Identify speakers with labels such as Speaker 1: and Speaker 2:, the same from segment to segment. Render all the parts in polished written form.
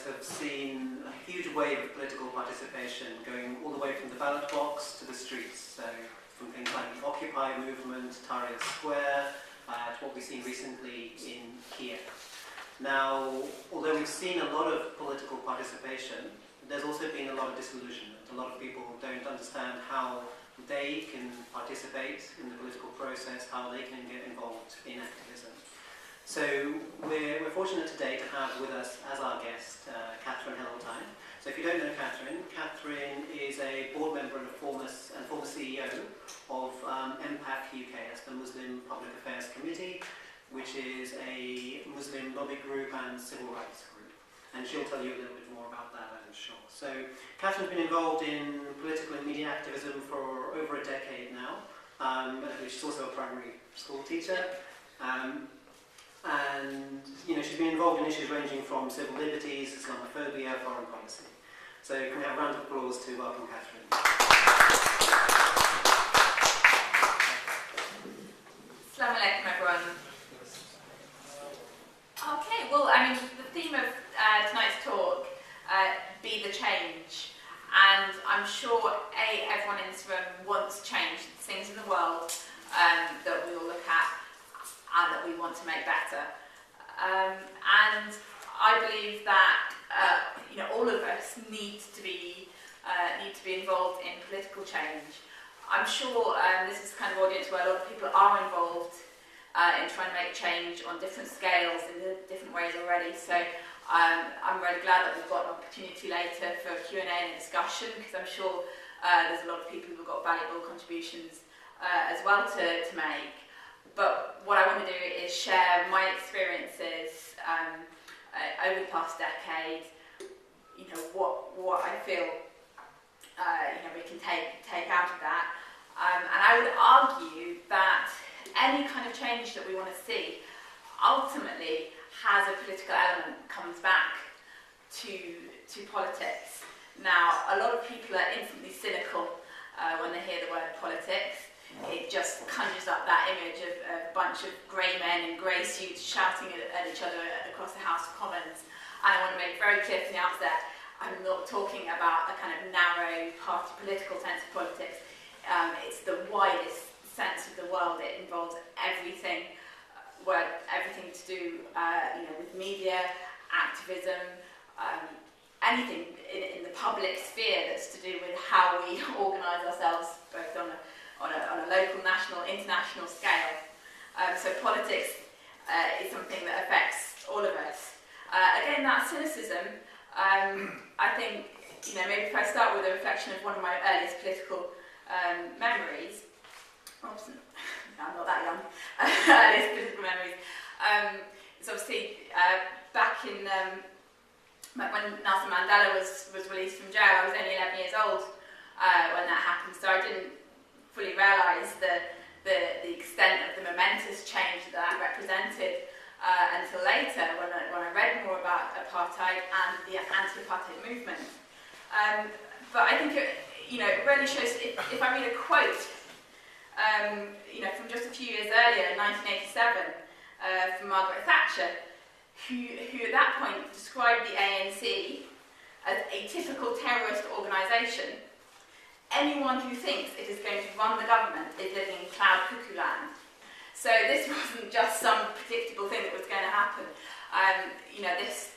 Speaker 1: have seen a huge wave of political participation going all the way from the ballot box to the streets. So from things like the Occupy movement, Tahrir Square, to what we've seen recently in Kiev. Now, although we've seen a lot of political participation, there's also been a lot of disillusionment. A lot of people don't understand how they can participate in the political process, how they can get involved in activism. So we're fortunate today to have with us as our guest Heseltine. So if you don't know Catherine is a board member and former CEO of MPAC UK, that's the Muslim Public Affairs Committee, which is a Muslim lobby group and civil rights group. And she'll tell you a little bit more about that, I'm sure. So Catherine's been involved in political and media activism for over a decade now. She's also a primary school teacher. And she's been involved in issues ranging from civil liberties, Islamophobia, foreign policy. So can we have a round of applause to welcome Catherine?
Speaker 2: Assalamu alaikum, everyone. Okay, well, the theme of tonight's talk, be the change. And I'm sure, everyone in this room wants change, things in the world that we all look at and that we want to make better. And I believe that all of us need to be involved in political change. I'm sure this is the kind of audience where a lot of people are involved in trying to make change on different scales in different ways already. So I'm really glad that we've got an opportunity later for a Q&A and a discussion, because I'm sure there's a lot of people who've got valuable contributions as well to make. But what I want to do is share my experiences over the past decade, what I feel we can take out of that. And I would argue that any kind of change that we want to see ultimately has a political element, comes back to politics. Now, a lot of people are instantly cynical when they hear the word politics. It just conjures up that image of a bunch of grey men in grey suits shouting at each other across the House of Commons. And I want to make very clear from the outset, I'm not talking about a kind of narrow party political sense of politics. It's the widest sense of the world. It involves everything to do with media, activism, anything in the public sphere that's to do with how we organise ourselves, both on a local, national, international scale. So politics is something that affects all of us. Again, that cynicism, I think, maybe if I start with a reflection of one of my earliest political memories. Oops, no, I'm not that young. Earliest political memories. It's obviously back in when Nelson Mandela was released from jail. I was only 11 years old when that happened, so I didn't fully realise the extent of the momentous change that represented until later when I read more about apartheid and the anti-apartheid movement. But I think it really shows, if I read a quote from just a few years earlier, 1987, from Margaret Thatcher, who at that point described the ANC as a typical terrorist organisation. Anyone who thinks it is going to run the government is living in cloud cuckoo land. So this wasn't just some predictable thing that was going to happen.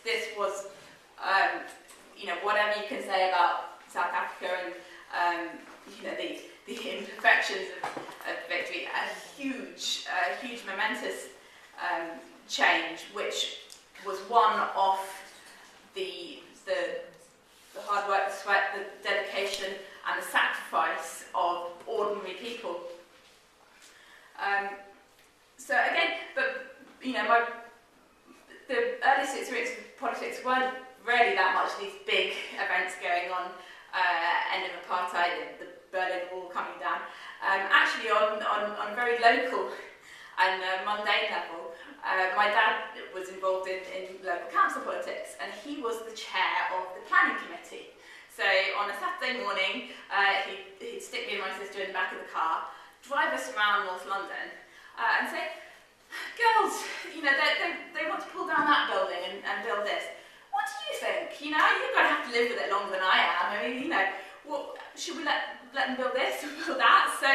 Speaker 2: This was, whatever you can say about South Africa and the imperfections of victory, a huge momentous change, which was one of the hard work, the sweat, the dedication, and the sacrifice of ordinary people. So again, but the earliest experience with politics weren't really that much these big events going on, end of apartheid, the Berlin Wall coming down. Actually, on a very local and mundane level, my dad was involved in local council politics, and he was the chair of the planning committee. So on a Saturday morning, he'd stick me and my sister in the back of the car, drive us around North London, and say, "Girls, they want to pull down that building and build this. What do you think? You know, you're going to have to live with it longer than I am. I mean, you know, should we let them build this or build that? So,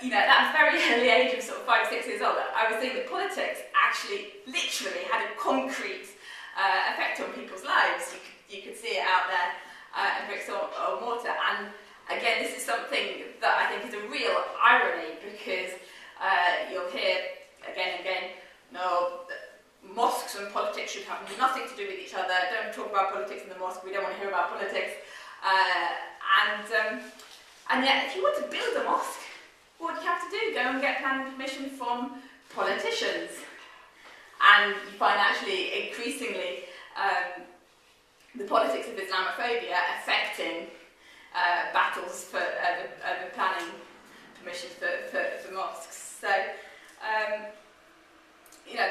Speaker 2: you know, at that very early age of sort of 5 or 6 years old, I was seeing that politics actually literally had a concrete effect on people's lives. You could see it out there in bricks or mortar. And again, this is something that I think is a real irony, because you'll hear again and again, no, mosques and politics should have nothing to do with each other. Don't talk about politics in the mosque. We don't want to hear about politics. And yet, if you want to build a mosque, what do you have to do? Go and get planning permission from politicians. And you find actually increasingly the politics of Islamophobia affecting battles for over planning permissions for mosques. So, you know,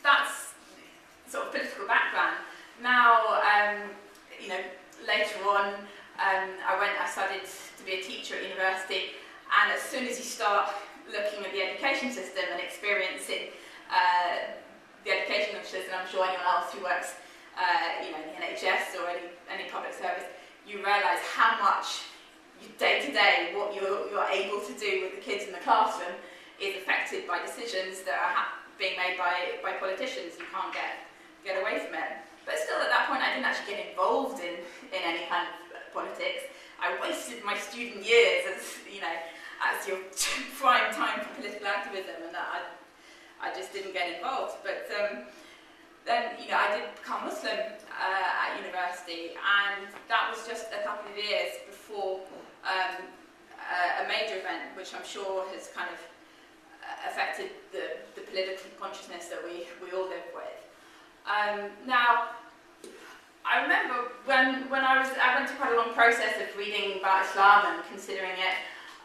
Speaker 2: that's sort of political background. Now, you know, later on, I studied to be a teacher at university, and as soon as you start looking at the education system and experiencing the education officers, and I'm sure anyone else who works you know, in the NHS or any public service, you realise how much day to day what you're able to do with the kids in the classroom is affected by decisions that are being made by politicians. You can't get away from it. But still, at that point, I didn't actually get involved in any kind of politics. I wasted my student years as your prime time for political activism, and that I just didn't get involved. But then, you know, I did become Muslim at university, and that was just a couple of years before a major event, which I'm sure has kind of affected the political consciousness that we all live with. Now, I remember when I went through quite a long process of reading about Islam and considering it,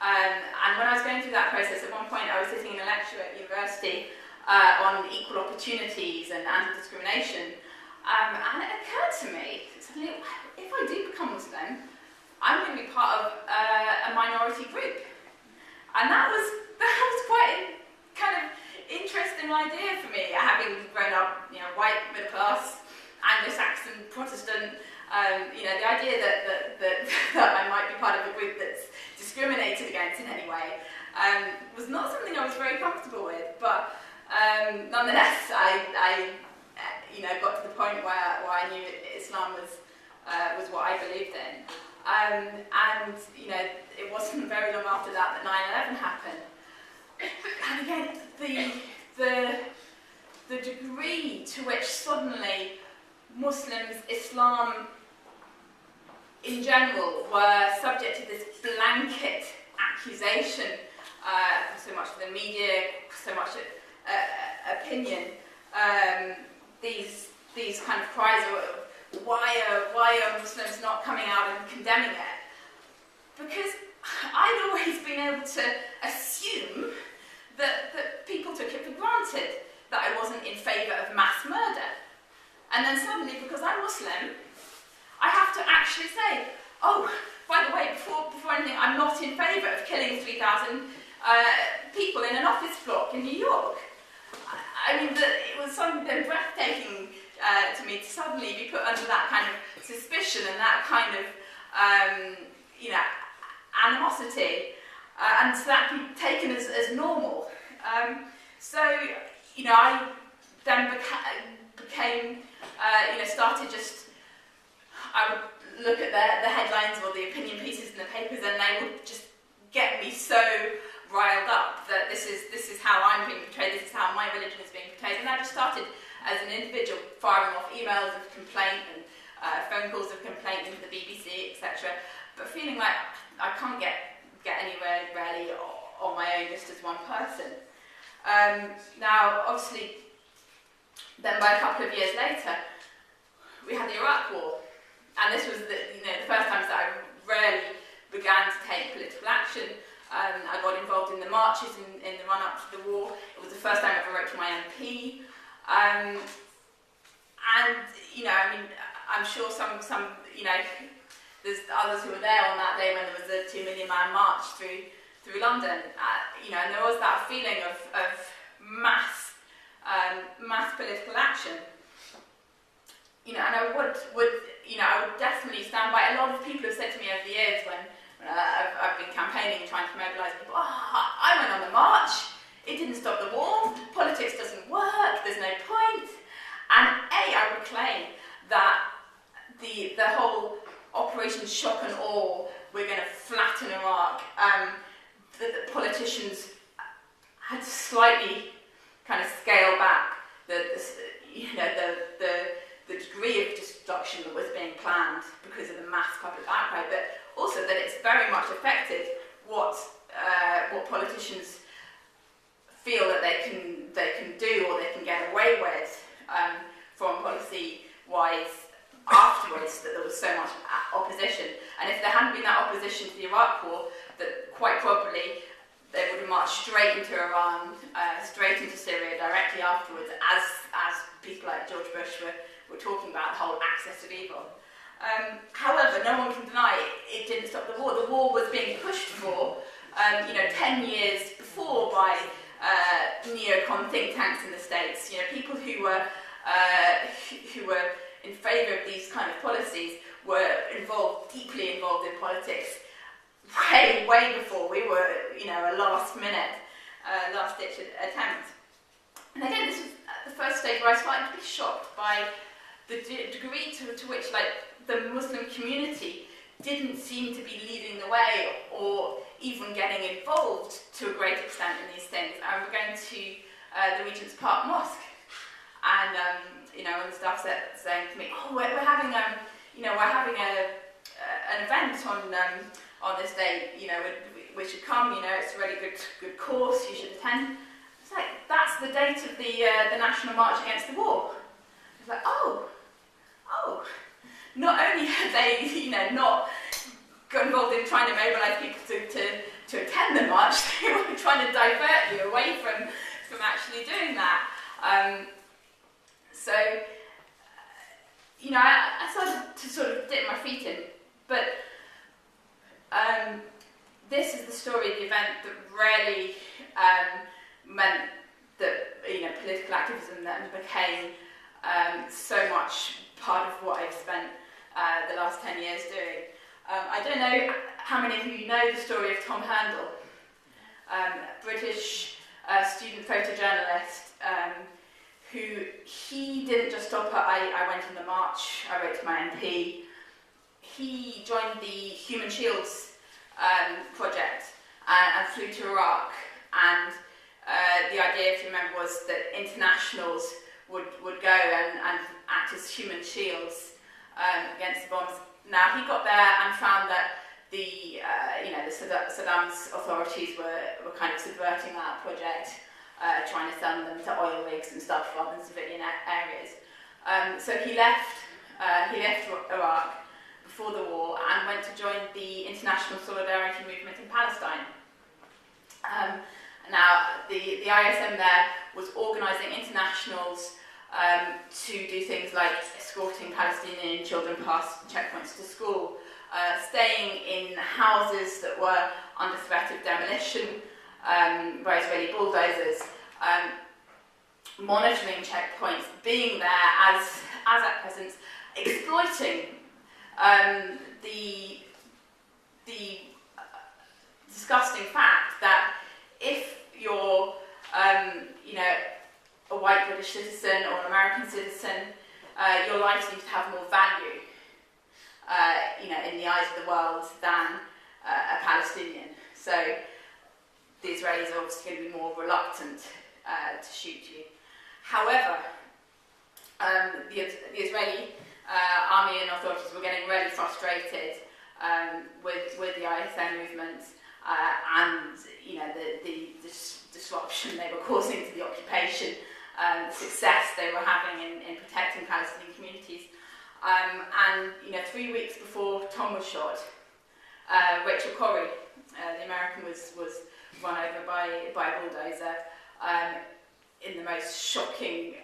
Speaker 2: and when I was going through that process, at one point I was sitting in a lecture at university on equal opportunities and anti-discrimination, and it occurred to me, suddenly, if I do become Muslim, I'm going to be part of a minority group. And that was quite a kind of interesting idea for me, having grown up, you know, white, middle class, Anglo-Saxon, Protestant. You know, the idea that I might be part of a group that's discriminated against in any way was not something I was very comfortable with. But nonetheless, I you know, got to the point where I knew Islam was what I believed in. And you know, it wasn't very long after that 9/11 happened. And again, the degree to which suddenly Muslims, Islam in general, were subject to this blanket accusation, so much of the media, so much opinion, these kind of cries of why are Muslims not coming out and condemning it? Because I'd always been able to assume that people took it for granted that I wasn't in favour of mass murder. And then suddenly, because I'm Muslim, I have to actually say, oh, by the way, before anything, I'm not in favour of killing 3,000 people in an office block in New York. I mean, it was something breathtaking to me to suddenly be put under that kind of suspicion and that kind of, you know, animosity, and to that be taken as normal. So, you know, I then became, you know, started just, I would look at the headlines or the opinion pieces in the papers, and they would just get me so riled up that this is how I'm being portrayed, this is how my religion is being portrayed. And I just started as an individual firing off emails of complaint and phone calls of complaint into the BBC, etc. But feeling like I can't get anywhere really on my own just as one person. Now, obviously, then by a couple of years later, we had the Iraq War. And this was the first time that I really began to take political action. I got involved in the marches in the run-up to the war. It was the first time I ever wrote to my MP. And, you know, I mean, I'm sure some you know, there's others who were there on that day when there was a 2 million man march through London. You know, and there was that feeling of mass political action. and I would I would definitely stand by. A lot of people have said to me over the years when I've been campaigning and trying to mobilise people, I went on the march, it didn't stop the war, politics doesn't work, there's no point. And I would claim that the whole Operation Shock and Awe, we're going to flatten Iraq, the politicians had to slightly kind of scale back the degree of destruction that was being planned because of the mass public outcry, but also that it's very much affected what politicians feel that they can do or they can get away with foreign policy wise afterwards, that there was so much opposition. And if there hadn't been that opposition to the Iraq War, that quite probably they would have marched straight into Iran, straight into Syria directly afterwards, as people like George Bush were talking about, the whole axis of evil. However, no one can deny it didn't stop the war. The war was being pushed for, 10 years before by neocon think tanks in the States. People who were in favour of these kind of policies were deeply involved in politics way before we were, a last-ditch attempt. And again, this was at the first stage where I started to be shocked by the degree to which, the Muslim community didn't seem to be leading the way or even getting involved to a great extent in these things. I remember going to the Regent's Park Mosque, and and the staff saying to me, we're having an event on this day. We should come. It's a really good course. You should attend. It's like, that's the date of the National March Against the War. It's like, oh. Not only have they, not got involved in trying to mobilise people to attend the march, they were trying to divert you away from actually doing that. I started to sort of dip my feet in, but this is the story of the event that really meant that political activism then became so much part of what I've spent the last 10 years doing. I don't know how many of you know the story of Tom Handel, British student photojournalist, who he didn't just stop at I went on the march, I wrote to my MP. He joined the Human Shields project and flew to Iraq, and the idea, if you remember, was that internationals would go and act as human shields against the bombs. Now, he got there and found that the Saddam's authorities were kind of subverting that project, trying to send them to oil rigs and stuff rather than civilian areas. So he left Iraq before the war and went to join the International Solidarity Movement in Palestine. Now, the ISM there was organising internationals to do things like escorting Palestinian children past checkpoints to school, staying in houses that were under threat of demolition by Israeli bulldozers, monitoring checkpoints, being there as at present, exploiting the disgusting fact that if you're a white British citizen or an American citizen, your life seems to have more value, in the eyes of the world than a Palestinian. So the Israelis are obviously going to be more reluctant to shoot you. However, the Israeli army and authorities were getting really frustrated with the ISM movement and the disruption they were causing to the occupation, the success they were having in protecting Palestinian communities. And 3 weeks before Tom was shot, Rachel Corrie, the American, was run over by a bulldozer in the most shocking,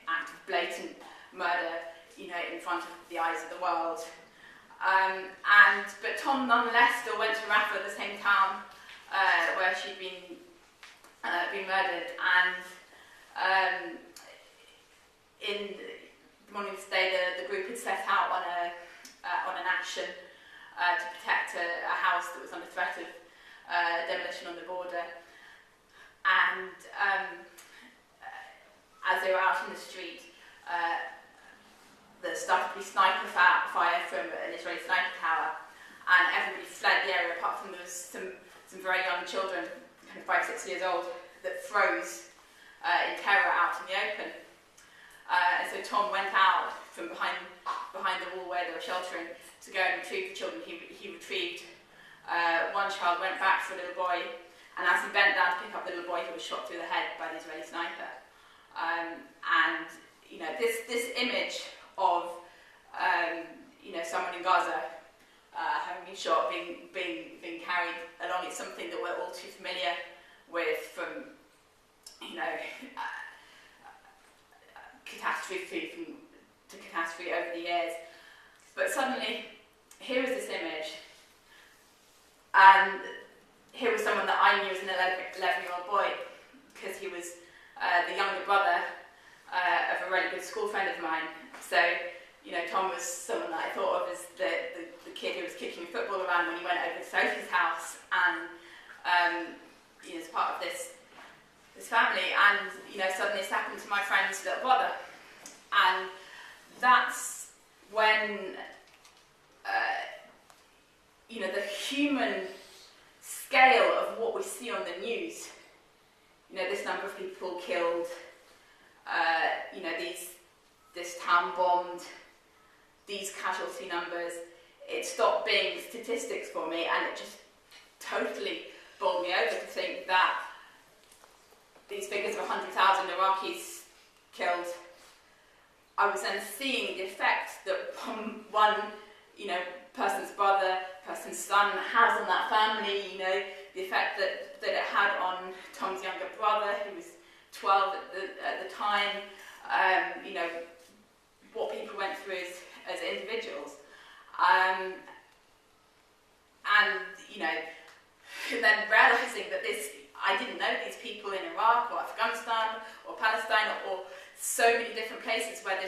Speaker 2: act of blatant murder, in front of the eyes of the world. But Tom nonetheless still went to Rafah, the same town where she'd been murdered, and the morning of this day, the group had set out on an action to protect a house that was under threat of demolition on the border. And as they were out in the street, there started to be sniper fire from an Israeli sniper tower, and everybody fled the area apart from there was some very young children, kind of 5-6 years old, that froze in terror out in the open. And so Tom went out from behind the wall where they were sheltering to go and retrieve the children. He retrieved one child, went back for a little boy, and as he bent down to pick up the little boy, he was shot through the head by the Israeli sniper. And you know, this image of someone in Gaza having been shot, being carried along, it's something that we're all too familiar with from catastrophe to catastrophe over the years. But suddenly, here was this image, and here was someone that I knew as an 11-year-old boy, because he was the younger brother of a really good school friend of mine. So, you know, Tom was someone that I thought of as the kid who was kicking a football around when he went over to Sophie's house, and as part of this family. And you know, suddenly it's happened to my friend's little brother, and that's when the human scale of what we see on the news. You know, this number of people killed. This town bombed. These casualty numbers. It stopped being statistics for me, and it just totally bowled me over to think that these figures of 100,000 Iraqis killed. I was then seeing the effect that one person's brother, person's son has on that family. You know, the effect that it had on Tom's younger brother, who was 12 at the time. What people went through as individuals. And then realising that I didn't know these people in Iraq or Afghanistan or Palestine or so many different places where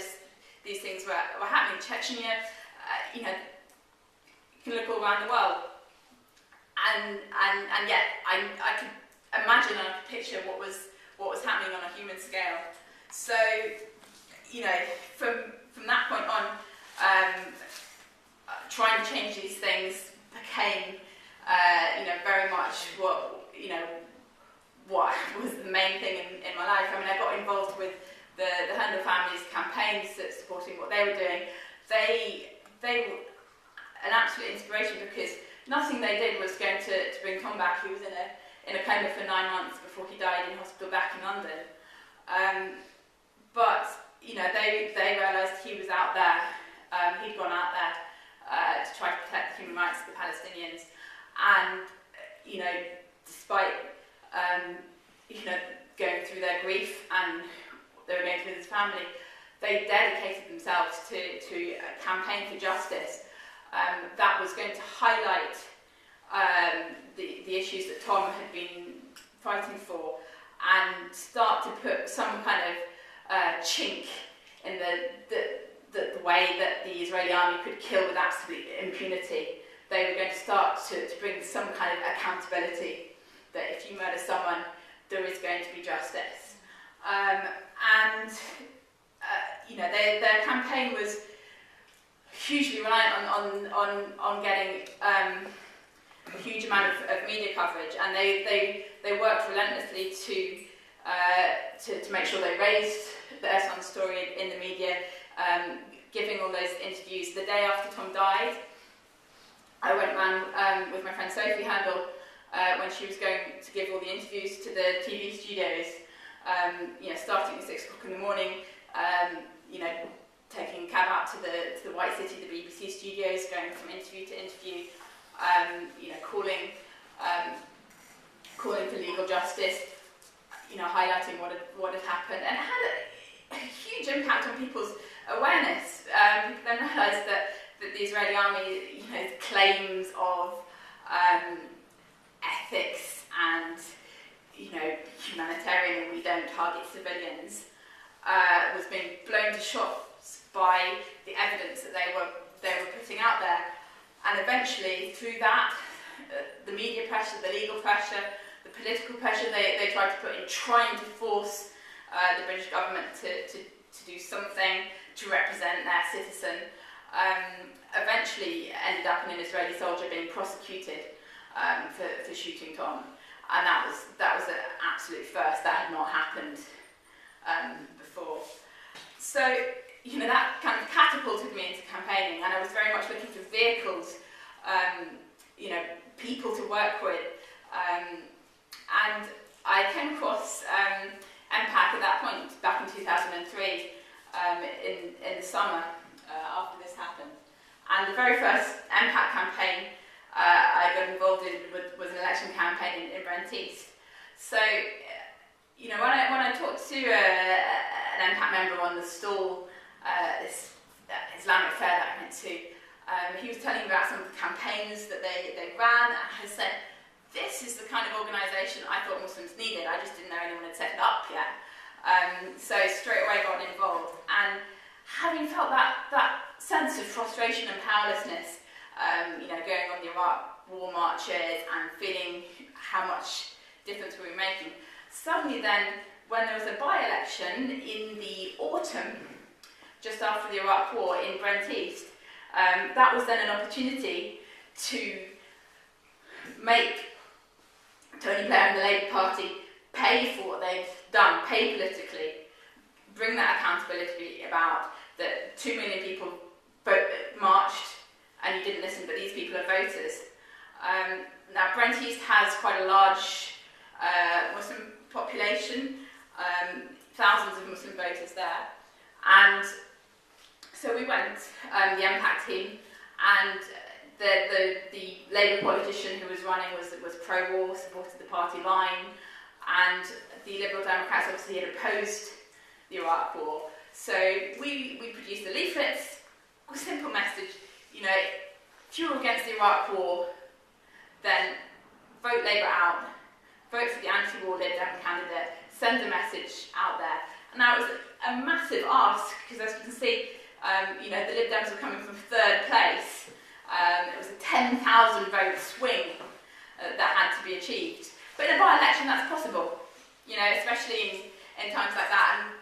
Speaker 2: these things were happening. Chechnya, you can look all around the world, and yet I could imagine and I could picture what was happening on a human scale. So, from that point on, trying to change these things became, very much what was the main thing in my life. I mean, I got involved with the Handel family's campaigns supporting what they were doing. They were an absolute inspiration, because nothing they did was going to bring Tom back. He was in a coma for 9 months before he died in hospital back in London. But they realised he was out there. He'd gone out there to try to protect the human rights of the Palestinians, and despite going through their grief and what they were going through with his family, they dedicated themselves to a campaign for justice that was going to highlight the issues that Tom had been fighting for, and start to put some kind of chink in the way that the Israeli army could kill with absolute impunity. They were going to start to bring some kind of accountability, that if you murder someone, there is going to be justice. Their campaign was hugely reliant on getting a huge amount of media coverage, and they worked relentlessly to make sure they raised the Heseltine story in the media, giving all those interviews. The day after Tom died, I went round with my friend Sophie Handel when she was going to give all the interviews to the TV studios, starting at 6 o'clock in the morning, taking a cab out to the White City, the BBC studios, going from interview to interview, calling for legal justice, highlighting what had happened, and it had a huge impact on people's awareness. People then realised that the Israeli army, claims of ethics and humanitarian, we don't target civilians, was being blown to shops by the evidence that they were putting out there. And eventually, through that, the media pressure, the legal pressure, the political pressure they tried to put in trying to force the British government to do something to represent their citizen, eventually ended up in an Israeli soldier being prosecuted for shooting Tom. And that was an absolute first. That had not happened before. So, that kind of catapulted me into campaigning, and I was very much looking for vehicles, people to work with. And I came across MPAC at that point, back in 2003, in the summer after this happened. And the very first MPAC campaign I got involved in was an election campaign in Brent East. So, when I talked to an MPAC member on the stall, this Islamic fair that I went to, he was telling me about some of the campaigns that they ran, and I said, this is the kind of organisation I thought Muslims needed. I just didn't know anyone had set it up yet. So straight away got involved. And having felt that sense of frustration and powerlessness, going on the Iraq war marches and feeling how much difference we were making, suddenly then, when there was a by-election in the autumn, just after the Iraq war in Brent East, that was then an opportunity to make Tony Blair and the Labour Party pay for what they've done, pay politically, bring that accountability about that 2 million people marched and you didn't listen, but these people are voters. Now, Brent East has quite a large Muslim population, thousands of Muslim voters there, and so we went, the MPAC team, and the Labour politician who was running was pro-war, supported the party line, and the Liberal Democrats obviously had opposed the Iraq war. So we produced the leaflets, a simple message, if you're against the Iraq war, then vote Labour out, vote for the anti-war Lib Dem candidate, send a message out there. And now it was a massive ask, because as you can see, the Lib Dems were coming from third place. It was a 10,000 vote swing that had to be achieved. But in a by-election, that's possible, especially in times like that. And,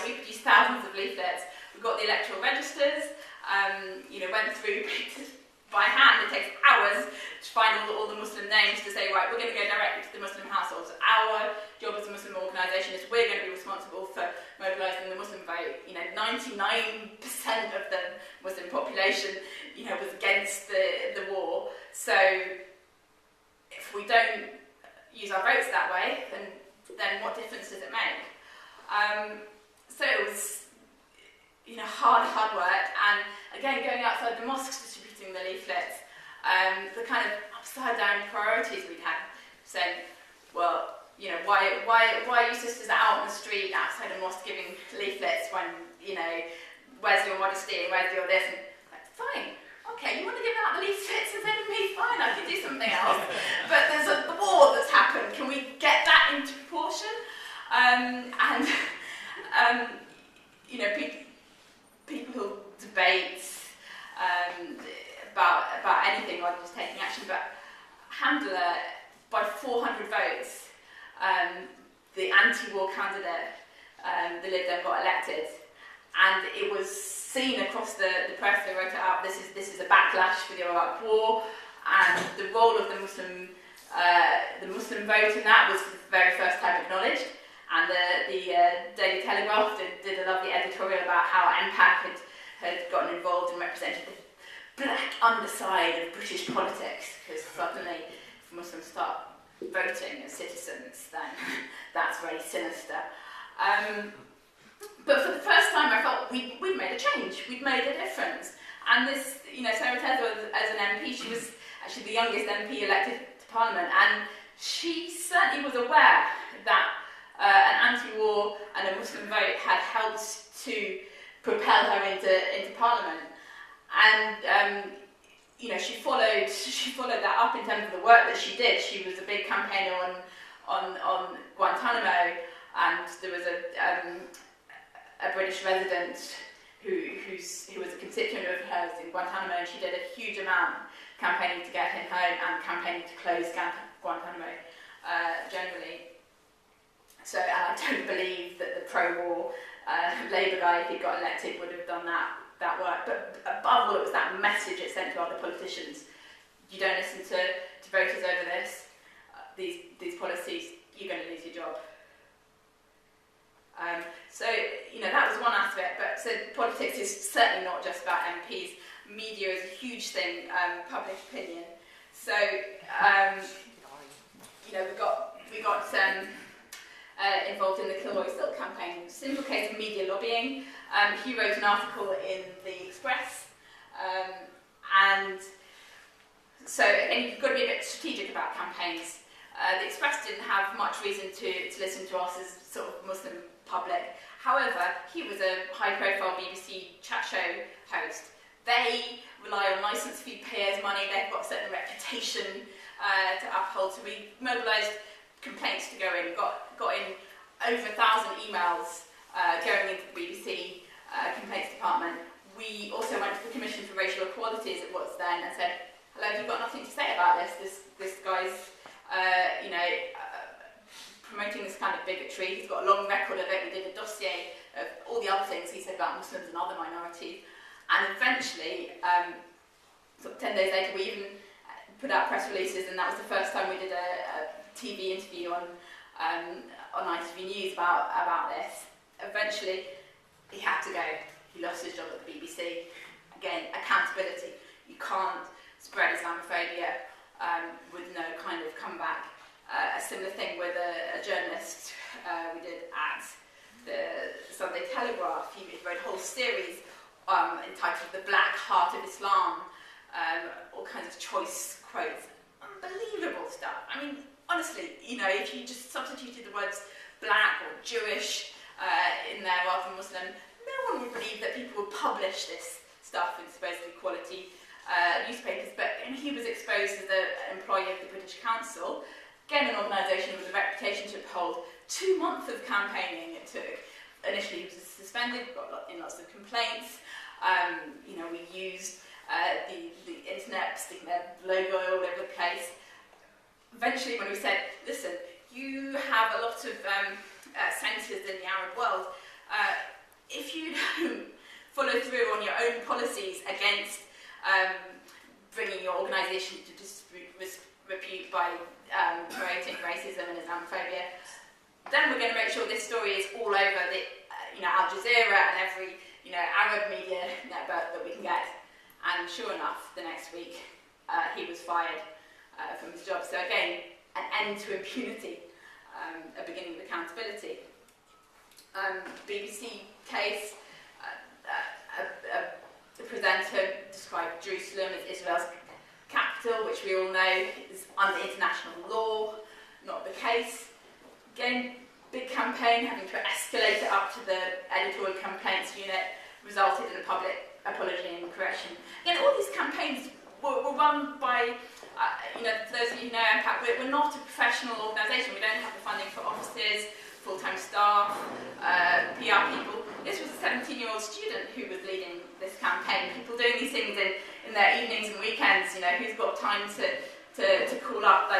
Speaker 2: we produced thousands of leaflets. We got the electoral registers, went through by hand. It takes hours to find all the Muslim names to say, right, we're going to go directly to the Muslim households. Our job as a Muslim organisation is we're going to be responsible for mobilising the Muslim vote. 99% of the Muslim population, was against the war. So if we don't use our votes that way, then what difference does it make? So it was, hard work, and again, going outside the mosques distributing the leaflets, the kind of upside down priorities we'd had, saying, well, why are you sisters out on the street outside a mosque giving leaflets when, where's your modesty and where's your this? And, fine, okay, you want to give out the leaflets instead of me? Fine, I can do something else. But there's a war that's happened. Can we get that into proportion? People who debate about anything rather than just taking action, but Handler, by 400 votes, the anti-war candidate, the Lib Dem, got elected, and it was seen across the press. They wrote it up. This is a backlash for the Iraq War, and the role of the Muslim vote in that was for the very first time acknowledged. And the Daily Telegraph did a lovely editorial about how MPAC had gotten involved and represented the black underside of British politics, because suddenly, if Muslims start voting as citizens, then that's very sinister. But for the first time, I felt we'd made a change, we'd made a difference. And this, Sarah Tezo, as an MP, she was actually the youngest MP elected to Parliament, and she certainly was aware that an anti-war and a Muslim vote had helped to propel her into Parliament. And she followed that up in terms of the work that she did. She was a big campaigner on Guantanamo, and there was a British resident who was a constituent of hers in Guantanamo, and she did a huge amount campaigning to get him home and campaigning to close Guantanamo generally. So, and I don't believe that the pro-war Labour guy, if he got elected, would have done that work. But above all, it was that message it sent to other politicians. You don't listen to voters over this, these policies, you're going to lose your job. So, that was one aspect, but so politics is certainly not just about MPs. Media is a huge thing, public opinion. So, we got involved in the Kilroy Silk campaign. Simple case of media lobbying. He wrote an article in the Express, and so again, you've got to be a bit strategic about campaigns. The Express didn't have much reason to listen to us as sort of Muslim public. However, he was a high-profile BBC chat show host. They rely on licence fee payers' money. They've got a certain reputation to uphold. So we mobilised complaints to go in. Got in over 1,000 emails going into the BBC complaints department. We also went to the Commission for Racial Equality, as it was then, and said, "Hello, you've got nothing to say about this. This guy's, promoting this kind of bigotry. He's got a long record of it. We did a dossier of all the other things he said about Muslims and other minorities." And eventually, sort of 10 days later, we even put out press releases, and that was the first time we did a TV interview on ITV News about this. Eventually, he had to go. He lost his job at the BBC. Again, accountability. You can't spread Islamophobia with no kind of comeback. A similar thing with a journalist we did at the Sunday Telegraph. He wrote a whole series entitled "The Black Heart of Islam," all kinds of choice quotes, unbelievable stuff. I mean, honestly, if you just substituted the words black or Jewish in there rather than Muslim, no one would believe that people would publish this stuff in supposedly quality newspapers. But he was exposed as an employee of the British Council, again an organisation with a reputation to uphold. 2 months of campaigning it took. Initially he was suspended, got in lots of complaints. We used the internet, sticking their logo all over the place. Eventually, when we said, "Listen, you have a lot of centres in the Arab world. If you don't follow through on your own policies against bringing your organisation to disrepute by promoting racism and Islamophobia, then we're going to make sure this story is all over the Al Jazeera and every Arab media network that we can get." And sure enough, the next week he was fired from his job. So again, an end to impunity, a beginning of accountability. BBC case, the presenter described Jerusalem as Israel's capital, which we all know is under international law, not the case. Again, big campaign, having to escalate it up to the editorial complaints unit, resulted in a public apology and correction. Again, all these campaigns were run by, for those of you who know Impact, we're not a professional organisation. We don't have the funding for offices, full-time staff, PR people. This was a 17-year-old student who was leading this campaign. People doing these things in their evenings and weekends. Who's got time to call up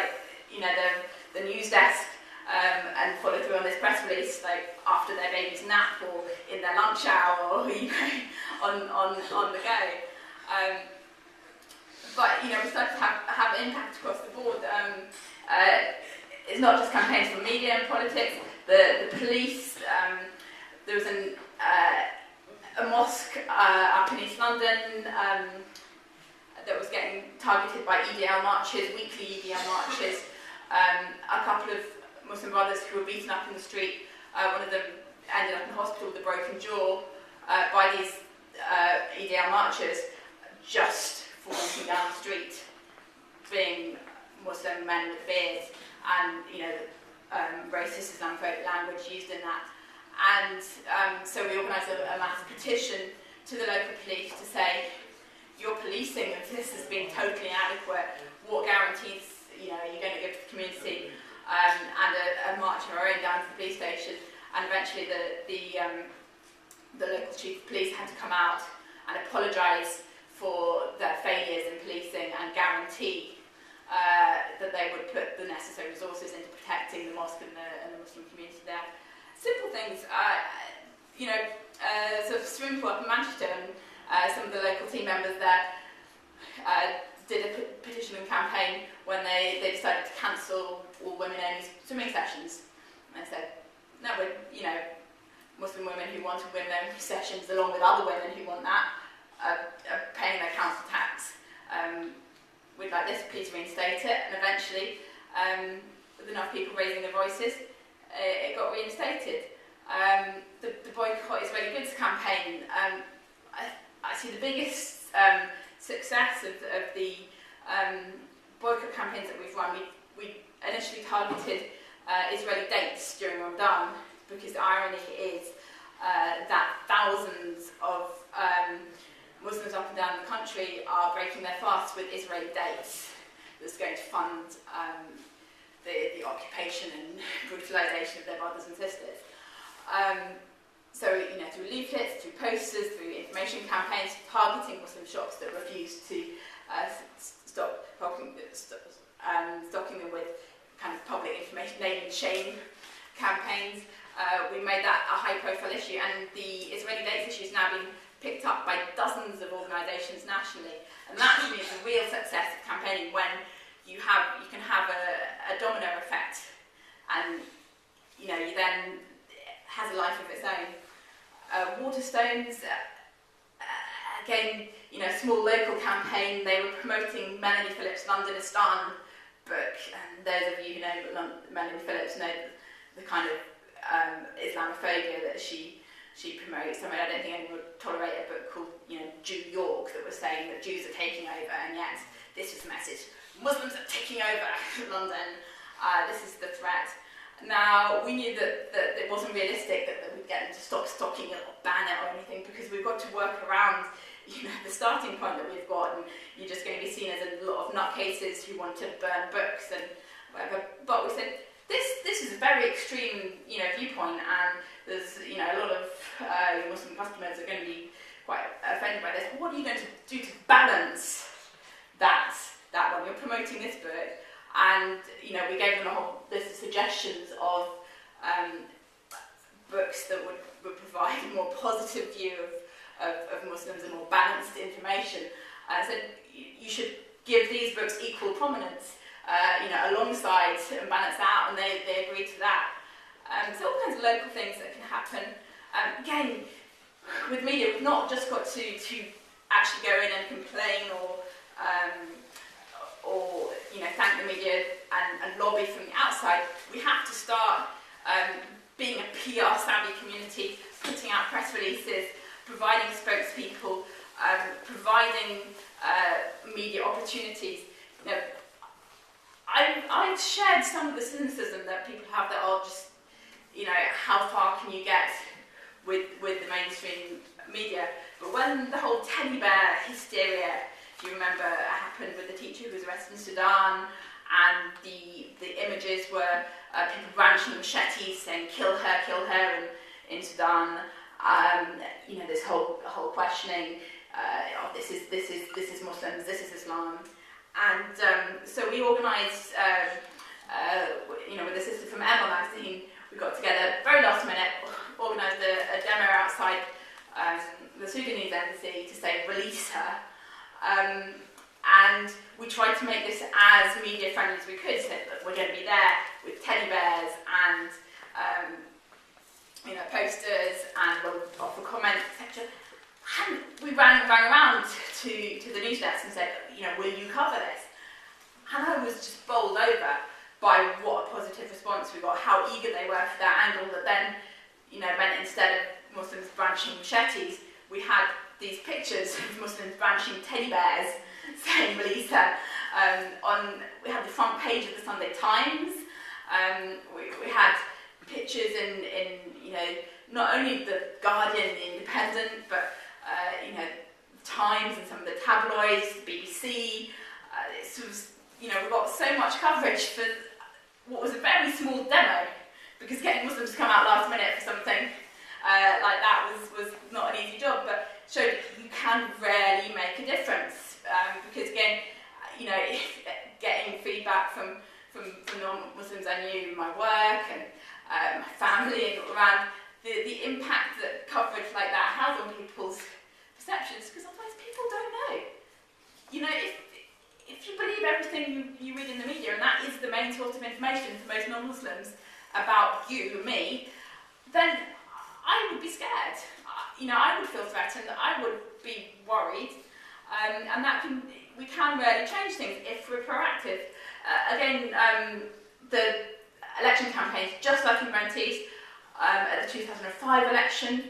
Speaker 2: the news desk and follow through on this press release after their baby's nap or in their lunch hour or on the go. But we started to have an impact across the board. It's not just campaigns from media and politics. The police. There was a mosque up in East London that was getting targeted by EDL marches, weekly EDL marches. A couple of Muslim brothers who were beaten up in the street. One of them ended up in hospital with a broken jaw by these EDL marchers just for walking down the street, being Muslim men with beards, and racist Islamophobic language used in that. And so we organised a mass petition to the local police to say, your policing of this has been totally inadequate. What guarantees are you going to give to the community? And a march of our own down to the police station. And eventually the the local chief of police had to come out and apologise for their failures in policing and guarantee that they would put the necessary resources into protecting the mosque and the Muslim community there. Simple things, sort of swimming pool up in Manchester, and some of the local team members there did a petitioning campaign when they decided to cancel all women-only swimming sessions. And they said, no, Muslim women who want women-only sessions, along with other women who want that, are paying their council tax. We'd like this, please reinstate it. And eventually, with enough people raising their voices, it got reinstated. The Boycott Israeli Goods campaign, I see the biggest success of the boycott campaigns that we've run. We initially targeted Israeli dates during Ramadan, because the irony is that thousands of Muslims up and down the country are breaking their fasts with Israeli dates that's going to fund the occupation and brutalisation of their brothers and sisters. Through leaflets, through posters, through information campaigns, targeting Muslim shops that refuse to stop stocking them with kind of public information, name and shame campaigns. We made that a high-profile issue, and the Israeli dates issue has now been picked up by dozens of organisations nationally. And that, to me, is the real success of campaigning, when you can have a domino effect, and you then has a life of its own. Waterstones, again, small local campaign. They were promoting Melanie Phillips' Londonistan book, and those of you who know Melanie Phillips know the kind of Islamophobia that she promotes. I mean, I don't think anyone would tolerate a book called Jew York that was saying that Jews are taking over, and yet this was the message: Muslims are taking over London. This is the threat. Now, we knew that it wasn't realistic that we'd get them to stop stocking it or ban it or anything, because we've got to work around the starting point that we've got, and you're just going to be seen as a lot of nutcases who want to burn books and whatever. But we said, this is a very extreme viewpoint, and there's a lot of Muslim customers are going to be quite offended by this. What are you going to do to balance that one? You're promoting this book, and we gave them a whole list of suggestions of books that would provide a more positive view of Muslims and more balanced information. So you should give these books equal prominence, alongside and balance out, and they agreed to that. So all kinds of local things that can happen. Again, with media, we've not just got to actually go in and complain or thank the media and lobby from the outside. We have to start being a PR savvy community, putting out press releases, providing spokespeople, providing media opportunities. I've shared some of the cynicism that people have that are just, how far can you get with the mainstream media? But when the whole teddy bear hysteria, if you remember, happened with the teacher who was arrested in Sudan, and the images were people brandishing machetes saying "kill her" in Sudan. This whole questioning of this is Muslims, this is Islam, and so we organised, with the sister from Emma magazine, we got together very last minute, organised a demo outside the Sudanese embassy to say release her. And we tried to make this as media friendly as we could, so that we're going to be there with teddy bears and posters, and we'll offer comments, etc. And we ran around to the news desk and said, will you cover this? And I was just bowled over by what a positive response we got, how eager they were for that angle, that then meant instead of Muslims brandishing machetes, we had these pictures of Muslims brandishing teddy bears saying release her. We had the front page of the Sunday Times. We had pictures in not only the Guardian, the Independent, but Times and some of the tabloids, the BBC. We got so much coverage for what was a very small demo, because getting Muslims to come out last minute for something like that was not an easy job, but showed you can rarely make a difference. Because again, you know, getting feedback from non-Muslims I knew in my work and my family and around, the impact that coverage like that has on people's perceptions, because otherwise people don't know. You know, if you believe everything you read in the media, and that is the main source of information for most non-Muslims about you and me, then I would be scared. You know, I would feel threatened, I would be worried, and we can rarely change things if we're proactive. Again, the election campaigns, just like in Renties, at the 2005 election,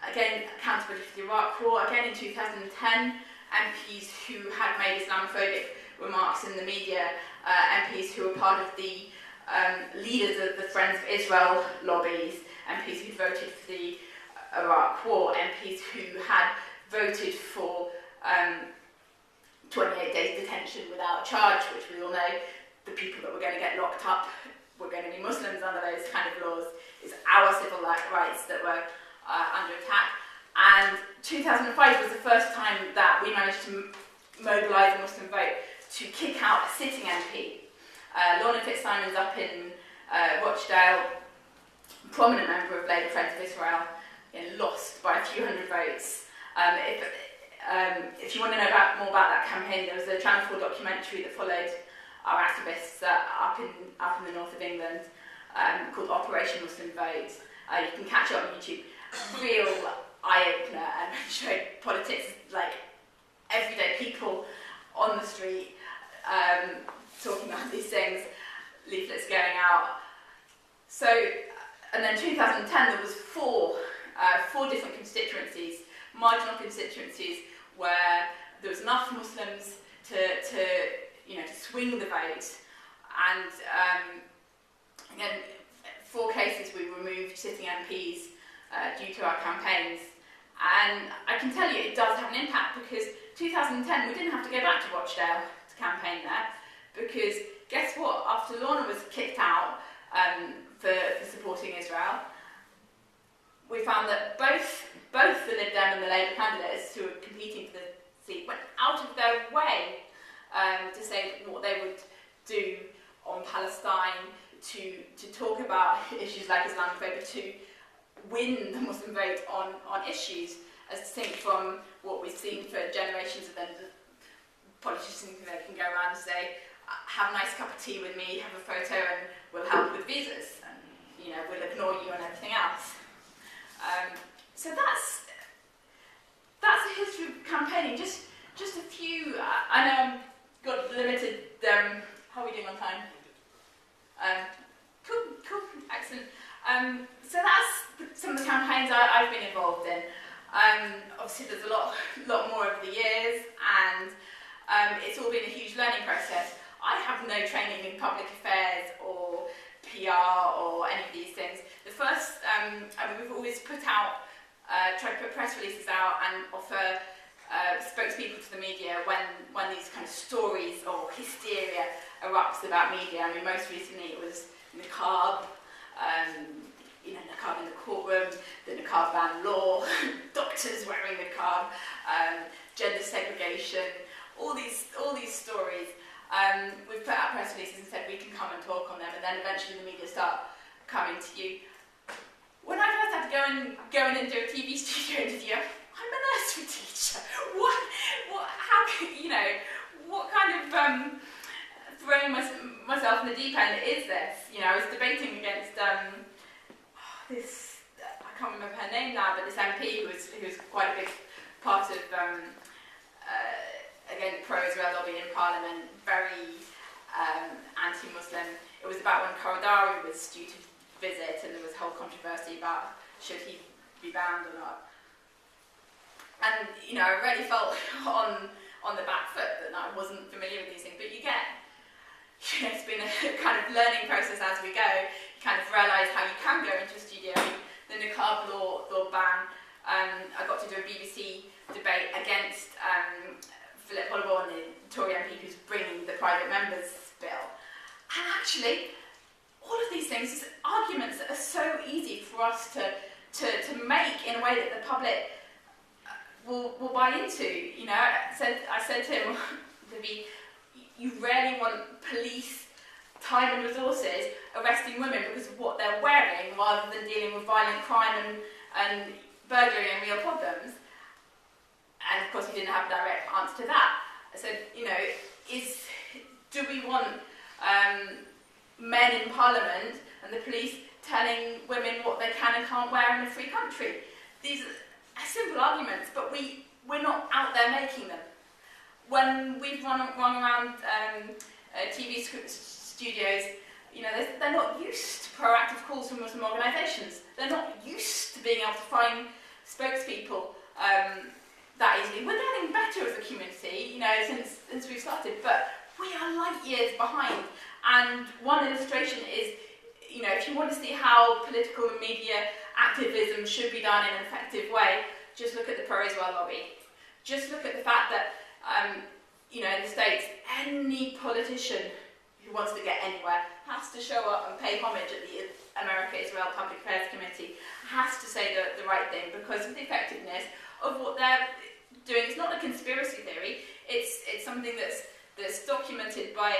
Speaker 2: again, accountability for the Iraq War, again in 2010, MPs who had made Islamophobic remarks in the media, MPs who were part of the leaders of the Friends of Israel lobbies, MPs who voted for the Iraq War, MPs who had voted for 28 days detention without charge, which we all know the people that were going to get locked up were going to be Muslims under those kind of laws. It's our civil rights that were under attack. And 2005 was the first time that we managed to mobilise a Muslim vote to kick out a sitting MP. Lorna Fitzsimon's up in Rochdale, prominent member of Labour Friends of Israel, lost by a few hundred votes. If you want to know more about that campaign, there was a Channel 4 documentary that followed our activists up in the north of England called Operation Muslim Vote. You can catch it on YouTube. Real eye-opener, and showed politics like everyday people on the street talking about these things, leaflets going out. So, and then 2010 there was four different constituencies, marginal constituencies, where there was enough Muslims to swing the vote, and again, 4 cases we removed sitting MPs due to our campaigns, and I can tell you it does have an impact, because 2010 we didn't have to go back to Rochdale to campaign there, because guess what? After Lorna was kicked out for supporting Israel, we found that both the Lib Dem and the Labour candidates who were competing for the seat went out of their way to say what they would do on Palestine, to talk about issues like Islamophobia, to win the Muslim vote on issues, as distinct from what we've seen for generations of them. Politicians can go around and say, have a nice cup of tea with me, have a photo, and we'll help with visas, and we'll ignore you and everything else. So that's the history of campaigning. Just a few. I know I've got limited. How are we doing on time? Cool, excellent. So that's some of the campaigns I've been involved in. Obviously, there's a lot more over the years, and it's all been a huge learning process. I have no training in public affairs or PR or any of these things. The first, we've always tried to put press releases out and offer spokespeople to the media when these kind of stories or hysteria erupts about media. I mean, most recently it was niqab, niqab in the courtroom, the niqab ban law, doctors wearing niqab, gender segregation, all these stories. We've put out press releases and said we can come and talk on them, and then eventually the media start coming to you. When I first had to go in and do a TV studio interview, I'm a nursery teacher. How what kind of throwing myself in the deep end is this? I was debating against this, I can't remember her name now, but this MP who was quite a big part of again, pro-Israel lobby in Parliament, very anti-Muslim. It was about when Korodari was due to visit, and there was a whole controversy about should he be banned or not. And I really felt on the back foot that I wasn't familiar with these things. But it's been a kind of learning process as we go. You kind of realise how you can go into a studio. The niqab law ban. I got to do a BBC debate against Philip Holloway, the Tory MP who's bringing the private members bill. And actually, all of these things are arguments that are so easy for us to to make in a way that the public will buy into. You know, I said to him, you rarely want police time and resources arresting women because of what they're wearing, rather than dealing with violent crime and burglary and real problems. And of course, he didn't have a direct answer to that. I said, you know, do we want men in Parliament and the police telling women what they can and can't wear in a free country? These are simple arguments, but we're not out there making them. When we've run around TV studios, you know, they're not used to proactive calls from Muslim organisations. They're not used to being able to find spokespeople that easily. We're getting better as a community, you know, since we've started, but we are light years behind. And one illustration is, you know, if you want to see how political and media activism should be done in an effective way, just look at the pro-Israel lobby. Just look at the fact that, you know, in the States, any politician who wants to get anywhere has to show up and pay homage at the America-Israel Public Affairs Committee, has to say the right thing because of the effectiveness of what they're doing. It's not a conspiracy theory, it's something that's documented by,